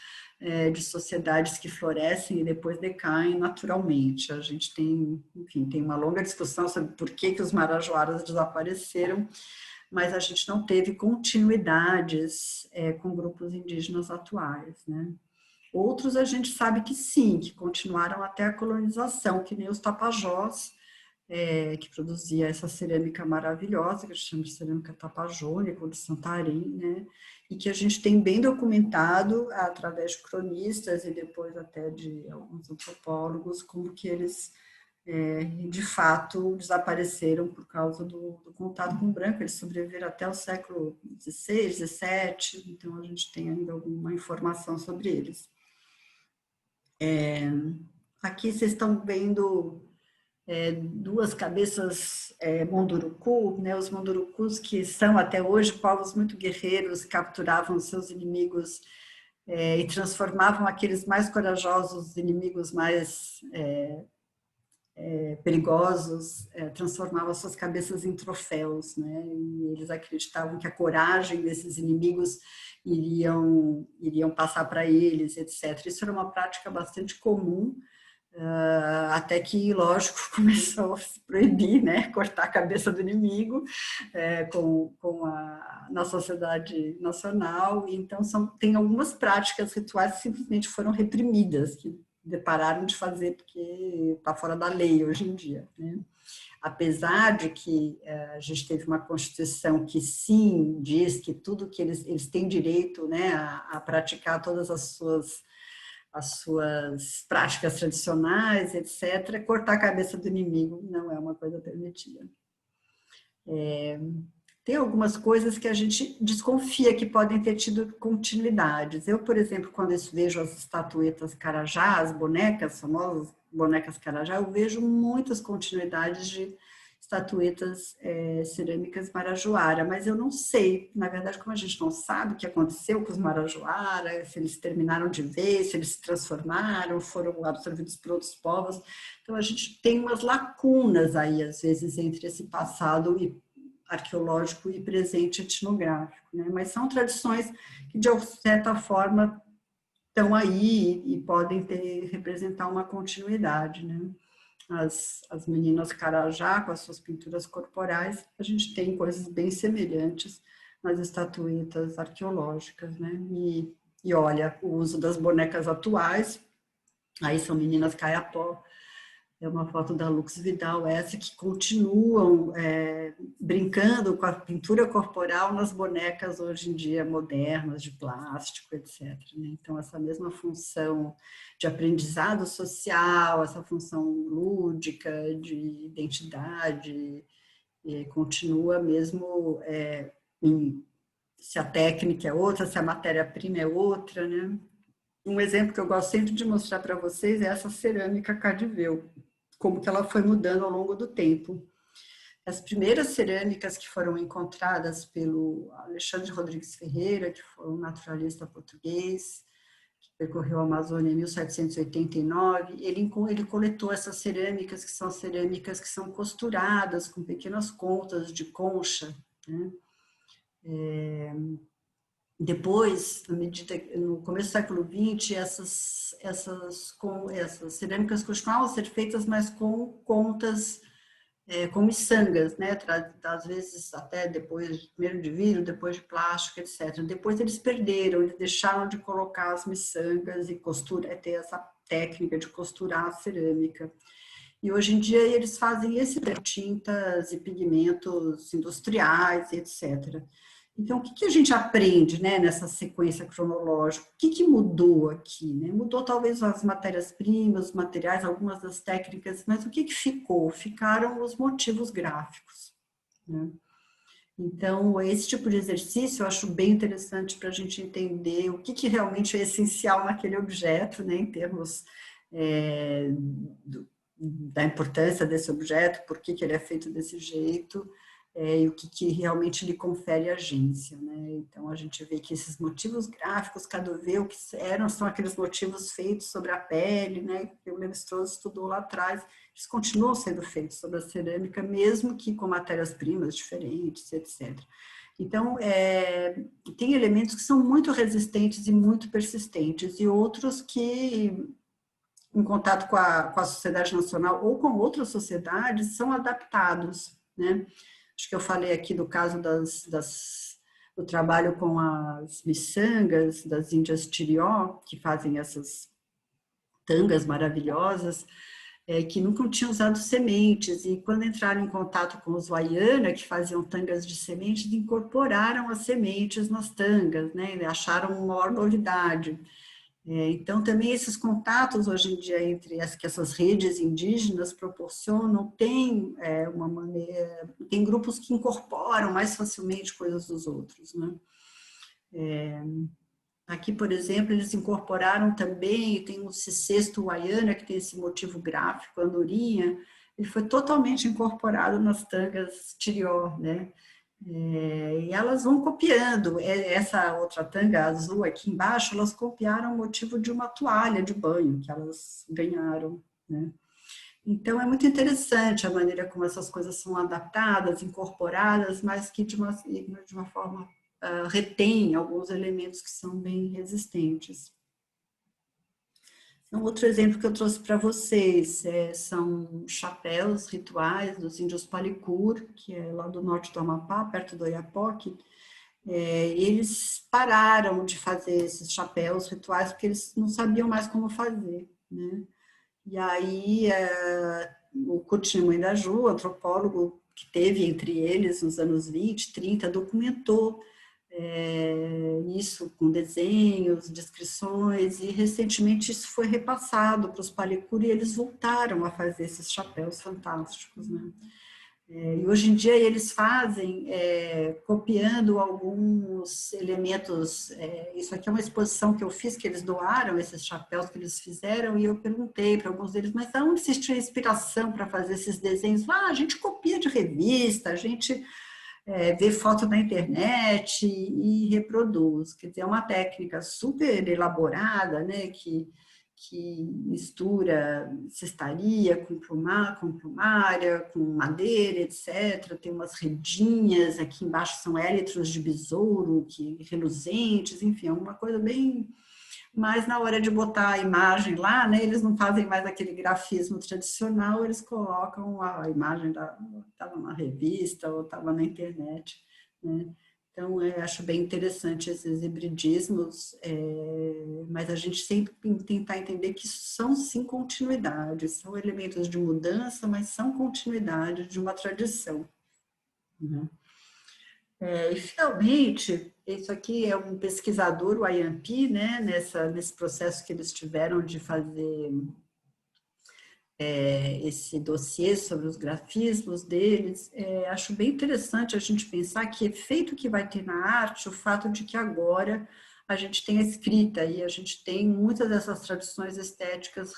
[SPEAKER 1] de sociedades que florescem e depois decaem naturalmente. A gente tem, enfim, tem uma longa discussão sobre por que os marajoaras desapareceram, mas a gente não teve continuidades com grupos indígenas atuais, né? Outros a gente sabe que sim, que continuaram até a colonização, que nem os tapajós, que produzia essa cerâmica maravilhosa, que a gente chama de cerâmica tapajônica ou de Santarém, né? E que a gente tem bem documentado através de cronistas e depois até de alguns antropólogos, como que eles, de fato, desapareceram por causa do contato com o branco. Eles sobreviveram até o século XVI, XVII, então a gente tem ainda alguma informação sobre eles. Aqui vocês estão vendo duas cabeças munduruku, né? Os mundurucus, que são até hoje povos muito guerreiros, capturavam seus inimigos e transformavam aqueles mais corajosos, inimigos mais perigosos, transformavam suas cabeças em troféus, né? E eles acreditavam que a coragem desses inimigos iriam passar para eles, etc. Isso era uma prática bastante comum Até que, lógico, começou a se proibir, né, cortar a cabeça do inimigo na sociedade nacional. Então, tem algumas práticas rituais que simplesmente foram reprimidas, que pararam de fazer porque está fora da lei hoje em dia, né? Apesar de que a gente teve uma Constituição que sim diz que tudo que eles têm direito, né, a praticar todas as suas práticas tradicionais, etc., cortar a cabeça do inimigo não é uma coisa permitida. Tem algumas coisas que a gente desconfia que podem ter tido continuidades. Eu, por exemplo, quando eu vejo as estatuetas Carajá, as bonecas, famosas bonecas Carajá, eu vejo muitas continuidades de estatuetas cerâmicas Marajoara, mas eu não sei, na verdade, como a gente não sabe o que aconteceu com os Marajoara, se eles terminaram de vez, se eles se transformaram, foram absorvidos por outros povos, então a gente tem umas lacunas aí, às vezes, entre esse passado arqueológico e presente etnográfico, né? Mas são tradições que, de certa forma, estão aí e podem representar uma continuidade, né? As meninas Carajá, com as suas pinturas corporais, a gente tem coisas bem semelhantes nas estatuetas arqueológicas, né? E olha, o uso das bonecas atuais, aí são meninas Caiapó, é uma foto da Lux Vidal, essa que continuam brincando com a pintura corporal nas bonecas hoje em dia modernas, de plástico, etc. Né? Então, essa mesma função de aprendizado social, essa função lúdica, de identidade, continua mesmo se a técnica é outra, se a matéria-prima é outra, né? Um exemplo que eu gosto sempre de mostrar para vocês é essa cerâmica Cardiveu, como que ela foi mudando ao longo do tempo. As primeiras cerâmicas que foram encontradas pelo Alexandre Rodrigues Ferreira, que foi um naturalista português, que percorreu a Amazônia em 1789, ele coletou essas cerâmicas, que são cerâmicas que são costuradas com pequenas contas de concha, né? Depois, no começo do século XX, essas cerâmicas costumavam ser feitas, mas com contas, com miçangas, né? Às vezes até depois, primeiro de vidro, depois de plástico, etc. Depois eles perderam, eles deixaram de colocar as miçangas e ter essa técnica de costurar a cerâmica. E hoje em dia eles fazem esse tintas e pigmentos industriais, etc. Então, o que a gente aprende, né, nessa sequência cronológica? O que mudou aqui? Né? Mudou talvez as matérias-primas, os materiais, algumas das técnicas, mas o que ficou? Ficaram os motivos gráficos. Né? Então, esse tipo de exercício eu acho bem interessante para a gente entender o que realmente é essencial naquele objeto, né, em termos da importância desse objeto, por que ele é feito desse jeito, e o que realmente lhe confere agência, né? Então, a gente vê que esses motivos gráficos, Cardiveu, que são aqueles motivos feitos sobre a pele, né? Que o Lévi-Strauss estudou lá atrás, eles continuam sendo feitos sobre a cerâmica, mesmo que com matérias-primas diferentes, etc. Então, tem elementos que são muito resistentes e muito persistentes, e outros que, em contato com a sociedade nacional ou com outras sociedades, são adaptados, né? Acho que eu falei aqui do caso do trabalho com as miçangas das Índias Tirió, que fazem essas tangas maravilhosas, que nunca tinham usado sementes, e quando entraram em contato com os Wayana, que faziam tangas de sementes, incorporaram as sementes nas tangas, né? Acharam uma maior novidade. Então, também esses contatos hoje em dia entre que essas redes indígenas proporcionam, tem uma maneira, tem grupos que incorporam mais facilmente coisas dos outros, né? Aqui, por exemplo, eles incorporaram também, tem o cesto Wayana, que tem esse motivo gráfico, a andorinha, ele foi totalmente incorporado nas tangas Tirió, né? E elas vão copiando. Essa outra tanga azul aqui embaixo, elas copiaram o motivo de uma toalha de banho que elas ganharam, né? Então, é muito interessante a maneira como essas coisas são adaptadas, incorporadas, mas que de uma forma retém alguns elementos que são bem resistentes. Então, outro exemplo que eu trouxe para vocês são chapéus rituais dos índios Palicur, que é lá do norte do Amapá, perto do Oiapoque. Eles pararam de fazer esses chapéus rituais porque eles não sabiam mais como fazer, né? E aí, o Coutinho da Ju, antropólogo que teve entre eles nos anos 20, 30, documentou isso com desenhos, descrições, e recentemente isso foi repassado para os Palicur e eles voltaram a fazer esses chapéus fantásticos, né? E hoje em dia eles fazem copiando alguns elementos. Isso aqui é uma exposição que eu fiz, que eles doaram esses chapéus que eles fizeram, e eu perguntei para alguns deles, mas aonde vocês tinham inspiração para fazer esses desenhos? A gente copia de revista, a gente vê foto na internet e reproduz. Quer dizer, é uma técnica super elaborada, né, que mistura cestaria com plumária, com madeira, etc. Tem umas redinhas, aqui embaixo são élitros de besouro, reluzentes, enfim, é uma coisa bem... Mas na hora de botar a imagem lá, né, eles não fazem mais aquele grafismo tradicional, eles colocam a imagem estava na revista ou estava na internet, né? Então, eu acho bem interessante esses hibridismos, mas a gente sempre tem que tentar entender que são, sim, continuidades, são elementos de mudança, mas são continuidade de uma tradição, né? E, finalmente, isso aqui é um pesquisador, o IAMP, né, nesse processo que eles tiveram de fazer esse dossiê sobre os grafismos deles. Acho bem interessante a gente pensar que efeito que vai ter na arte o fato de que agora a gente tem a escrita e a gente tem muitas dessas tradições estéticas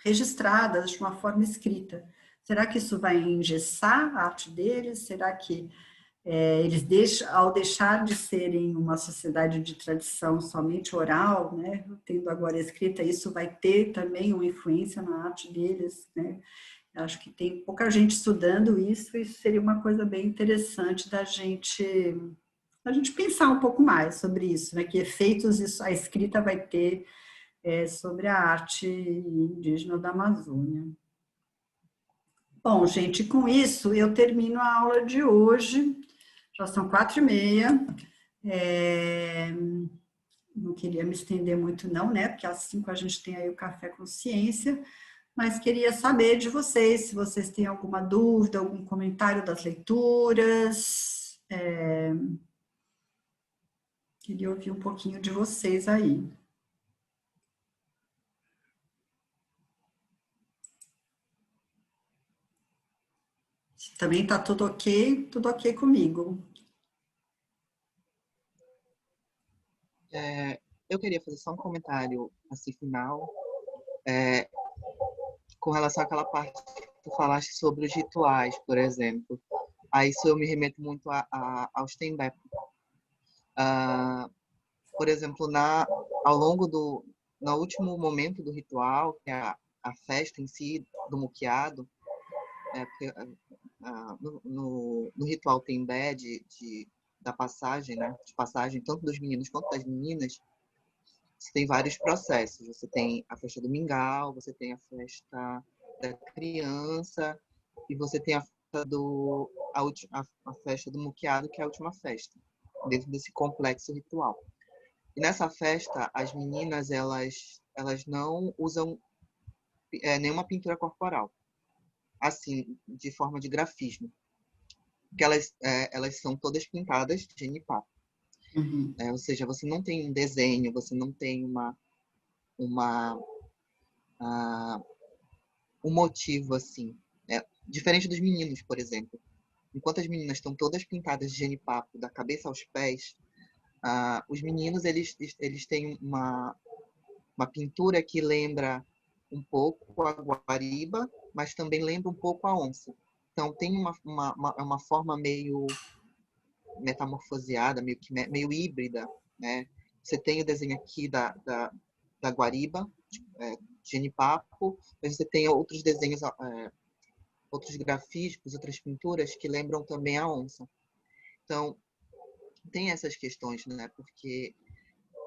[SPEAKER 1] registradas de uma forma escrita. Será que isso vai engessar a arte deles? Será que eles ao deixar de serem uma sociedade de tradição somente oral, né, tendo agora escrita, isso vai ter também uma influência na arte deles, né? Acho que tem pouca gente estudando isso, e isso seria uma coisa bem interessante da gente pensar um pouco mais sobre isso, né? Que efeitos a escrita vai ter sobre a arte indígena da Amazônia. Bom, gente, com isso eu termino a aula de hoje. Já são 4h30. Não queria me estender muito não, né? Porque às 5 a gente tem aí o Café Consciência. Mas queria saber de vocês, se vocês têm alguma dúvida, algum comentário das leituras. Queria ouvir um pouquinho de vocês aí. Também está tudo ok comigo.
[SPEAKER 3] Eu queria fazer só um comentário assim final com relação àquela parte que tu falaste sobre os rituais, por exemplo. A isso eu me remeto muito ao Steinbeck. Por exemplo, ao longo no último momento do ritual, que é a festa em si, do muqueado, porque, no ritual Tembé da passagem, né, de passagem tanto dos meninos quanto das meninas, você tem vários processos. Você tem a festa do mingau, você tem a festa da criança e você tem a festa do muqueado, que é a última festa, dentro desse complexo ritual. E nessa festa, as meninas, elas não usam nenhuma pintura corporal, assim, de forma de grafismo. Porque elas são todas pintadas de genipapo.
[SPEAKER 1] Uhum.
[SPEAKER 3] Ou seja, você não tem um desenho, você não tem um motivo, assim. Diferente dos meninos, por exemplo. Enquanto as meninas estão todas pintadas de genipapo, da cabeça aos pés, os meninos, eles têm uma pintura que lembra um pouco a guariba, mas também lembra um pouco a onça. Então, tem uma forma meio metamorfoseada, meio híbrida, né? Você tem o desenho aqui da guariba, genipapo, mas você tem outros desenhos, outros grafismos, outras pinturas que lembram também a onça. Então, tem essas questões, né? Porque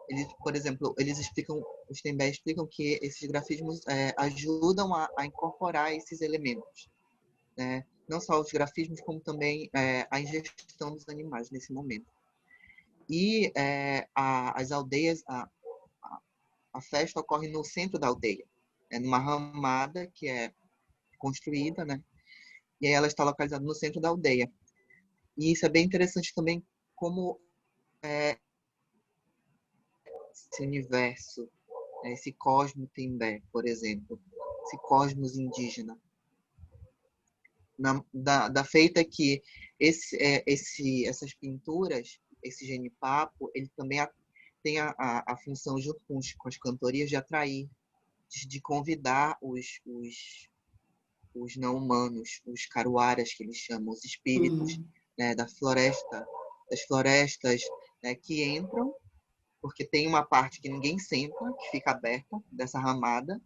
[SPEAKER 3] eles, por exemplo, eles explicam, os Tembé explicam que esses grafismos ajudam a incorporar esses elementos, né? Não só os grafismos, como também a ingestão dos animais nesse momento. E as aldeias, a festa ocorre no centro da aldeia, numa ramada que é construída, né? E aí ela está localizada no centro da aldeia. E isso é bem interessante também, como esse universo, esse cosmo Tembé, por exemplo, esse cosmos indígena, da feita que essas pinturas, esse genipapo, ele também tem a função, junto com as cantorias, de atrair, de convidar os não-humanos, os caruaras, que eles chamam, os espíritos, né, das florestas, né, que entram, porque tem uma parte que ninguém senta, que fica aberta, dessa ramada,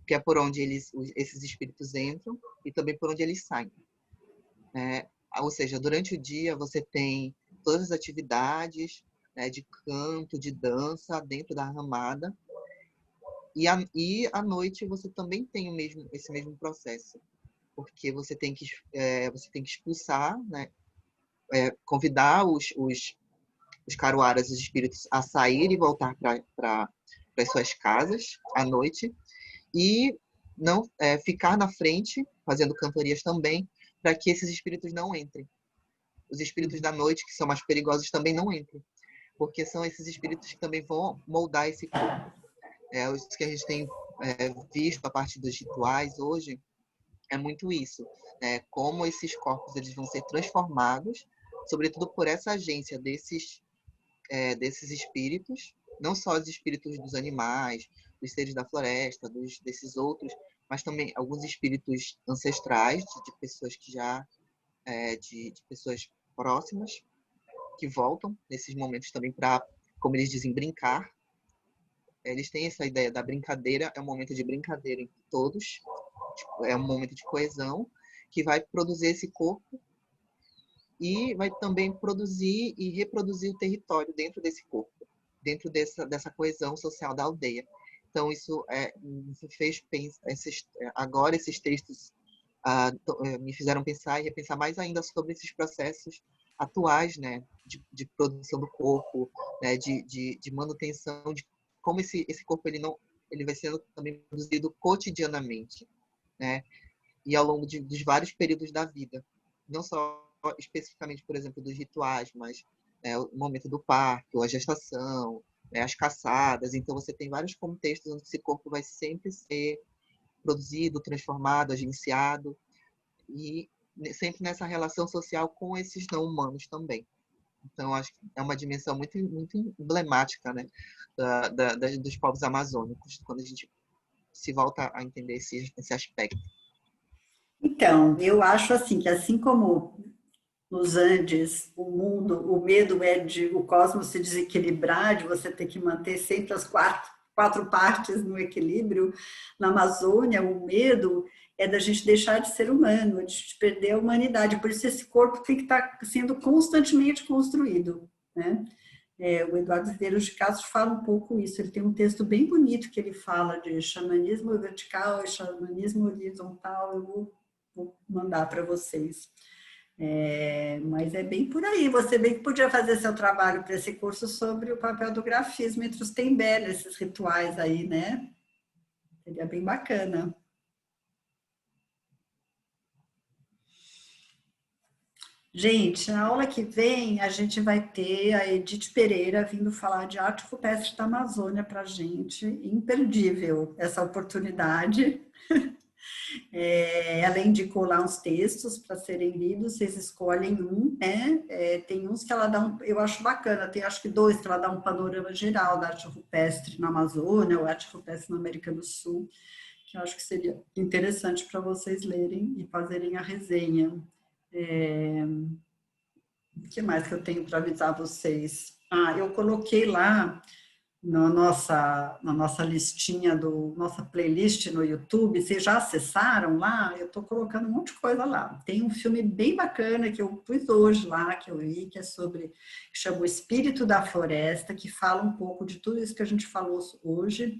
[SPEAKER 3] que é por onde esses espíritos entram e também por onde eles saem. Ou seja, durante o dia você tem todas as atividades, né, de canto, de dança dentro da ramada, e à noite você também tem esse mesmo processo, porque você tem que expulsar, né, convidar os caruaras, os espíritos, a sair e voltar para as suas casas à noite, e não ficar na frente, fazendo cantorias também, para que esses espíritos não entrem. Os espíritos da noite, que são mais perigosos, também não entrem, porque são esses espíritos que também vão moldar esse corpo. Os que a gente tem visto a partir dos rituais hoje é muito isso, né? Como esses corpos eles vão ser transformados, sobretudo por essa agência desses espíritos, não só os espíritos dos animais, dos seres da floresta, desses outros, mas também alguns espíritos ancestrais, de pessoas que já, de pessoas próximas, que voltam nesses momentos também para, como eles dizem, brincar. Eles têm essa ideia da brincadeira, é um momento de brincadeira entre todos, é um momento de coesão, que vai produzir esse corpo e vai também produzir e reproduzir o território dentro desse corpo, dentro dessa coesão social da aldeia. Então, isso me fez pensar, agora esses textos me fizeram pensar e repensar mais ainda sobre esses processos atuais, né, de produção do corpo, né, de manutenção, de como esse corpo ele vai sendo também produzido cotidianamente, né, e ao longo dos vários períodos da vida, não só especificamente, por exemplo, dos rituais, mas o momento do parto, a gestação, as caçadas. Então, você tem vários contextos onde esse corpo vai sempre ser produzido, transformado, agenciado, e sempre nessa relação social com esses não-humanos também. Então, acho que é uma dimensão muito, muito emblemática, né, dos povos amazônicos, quando a gente se volta a entender esse aspecto.
[SPEAKER 1] Então, eu acho assim que assim como nos Andes, o medo é de o cosmos se desequilibrar, de você ter que manter sempre as quatro partes no equilíbrio. Na Amazônia, o medo é da gente deixar de ser humano, de perder a humanidade. Por isso esse corpo tem que estar sendo constantemente construído, né? O Eduardo Vieira de Castro fala um pouco isso. Ele tem um texto bem bonito que ele fala de xamanismo vertical e xamanismo horizontal. Eu vou mandar para vocês. Mas é bem por aí. Você bem que podia fazer seu trabalho para esse curso sobre o papel do grafismo entre os Tembé, esses rituais aí, né? Seria bem bacana. Gente, na aula que vem a gente vai ter a Edith Pereira vindo falar de arte rupestre da Amazônia para a gente. Imperdível essa oportunidade. Ela indicou lá uns textos para serem lidos, vocês escolhem um, né? Tem uns que ela dá eu acho bacana, tem acho que dois que ela dá um panorama geral da arte rupestre na Amazônia, ou arte rupestre na América do Sul, que eu acho que seria interessante para vocês lerem e fazerem a resenha. O que mais que eu tenho para avisar vocês? Eu coloquei lá na nossa listinha nossa playlist no YouTube. Vocês já acessaram lá? Eu estou colocando um monte de coisa lá. Tem um filme bem bacana que eu pus hoje lá, que eu vi, que é que chama O Espírito da Floresta, que fala um pouco de tudo isso que a gente falou hoje,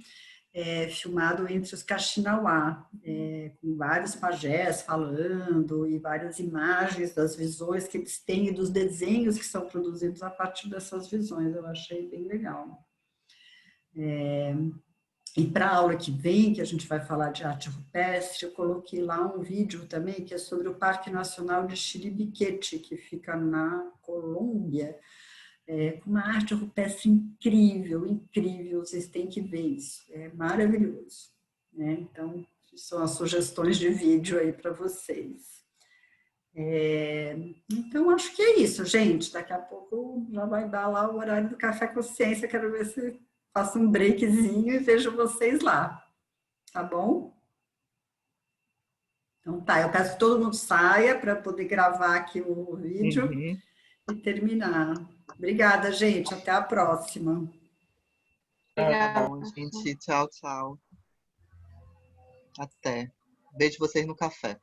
[SPEAKER 1] filmado entre os Kaxinawá, com vários pajés falando e várias imagens das visões que eles têm e dos desenhos que são produzidos a partir dessas visões. Eu achei bem legal. E para a aula que vem, que a gente vai falar de arte rupestre, eu coloquei lá um vídeo também que é sobre o Parque Nacional de Chiribiquete, que fica na Colômbia, com uma arte rupestre incrível, incrível, vocês têm que ver isso, é maravilhoso, né? Então, são as sugestões de vídeo aí para vocês. Então, acho que é isso, gente. Daqui a pouco já vai dar lá o horário do Café Consciência, quero ver se faço um breakzinho e vejo vocês lá, tá bom? Então tá, eu peço que todo mundo saia para poder gravar aqui o vídeo e terminar. Obrigada, gente, até a próxima.
[SPEAKER 3] Tá
[SPEAKER 5] Obrigada.
[SPEAKER 3] bom, gente. Tchau, tchau. Até. Vejo vocês no café.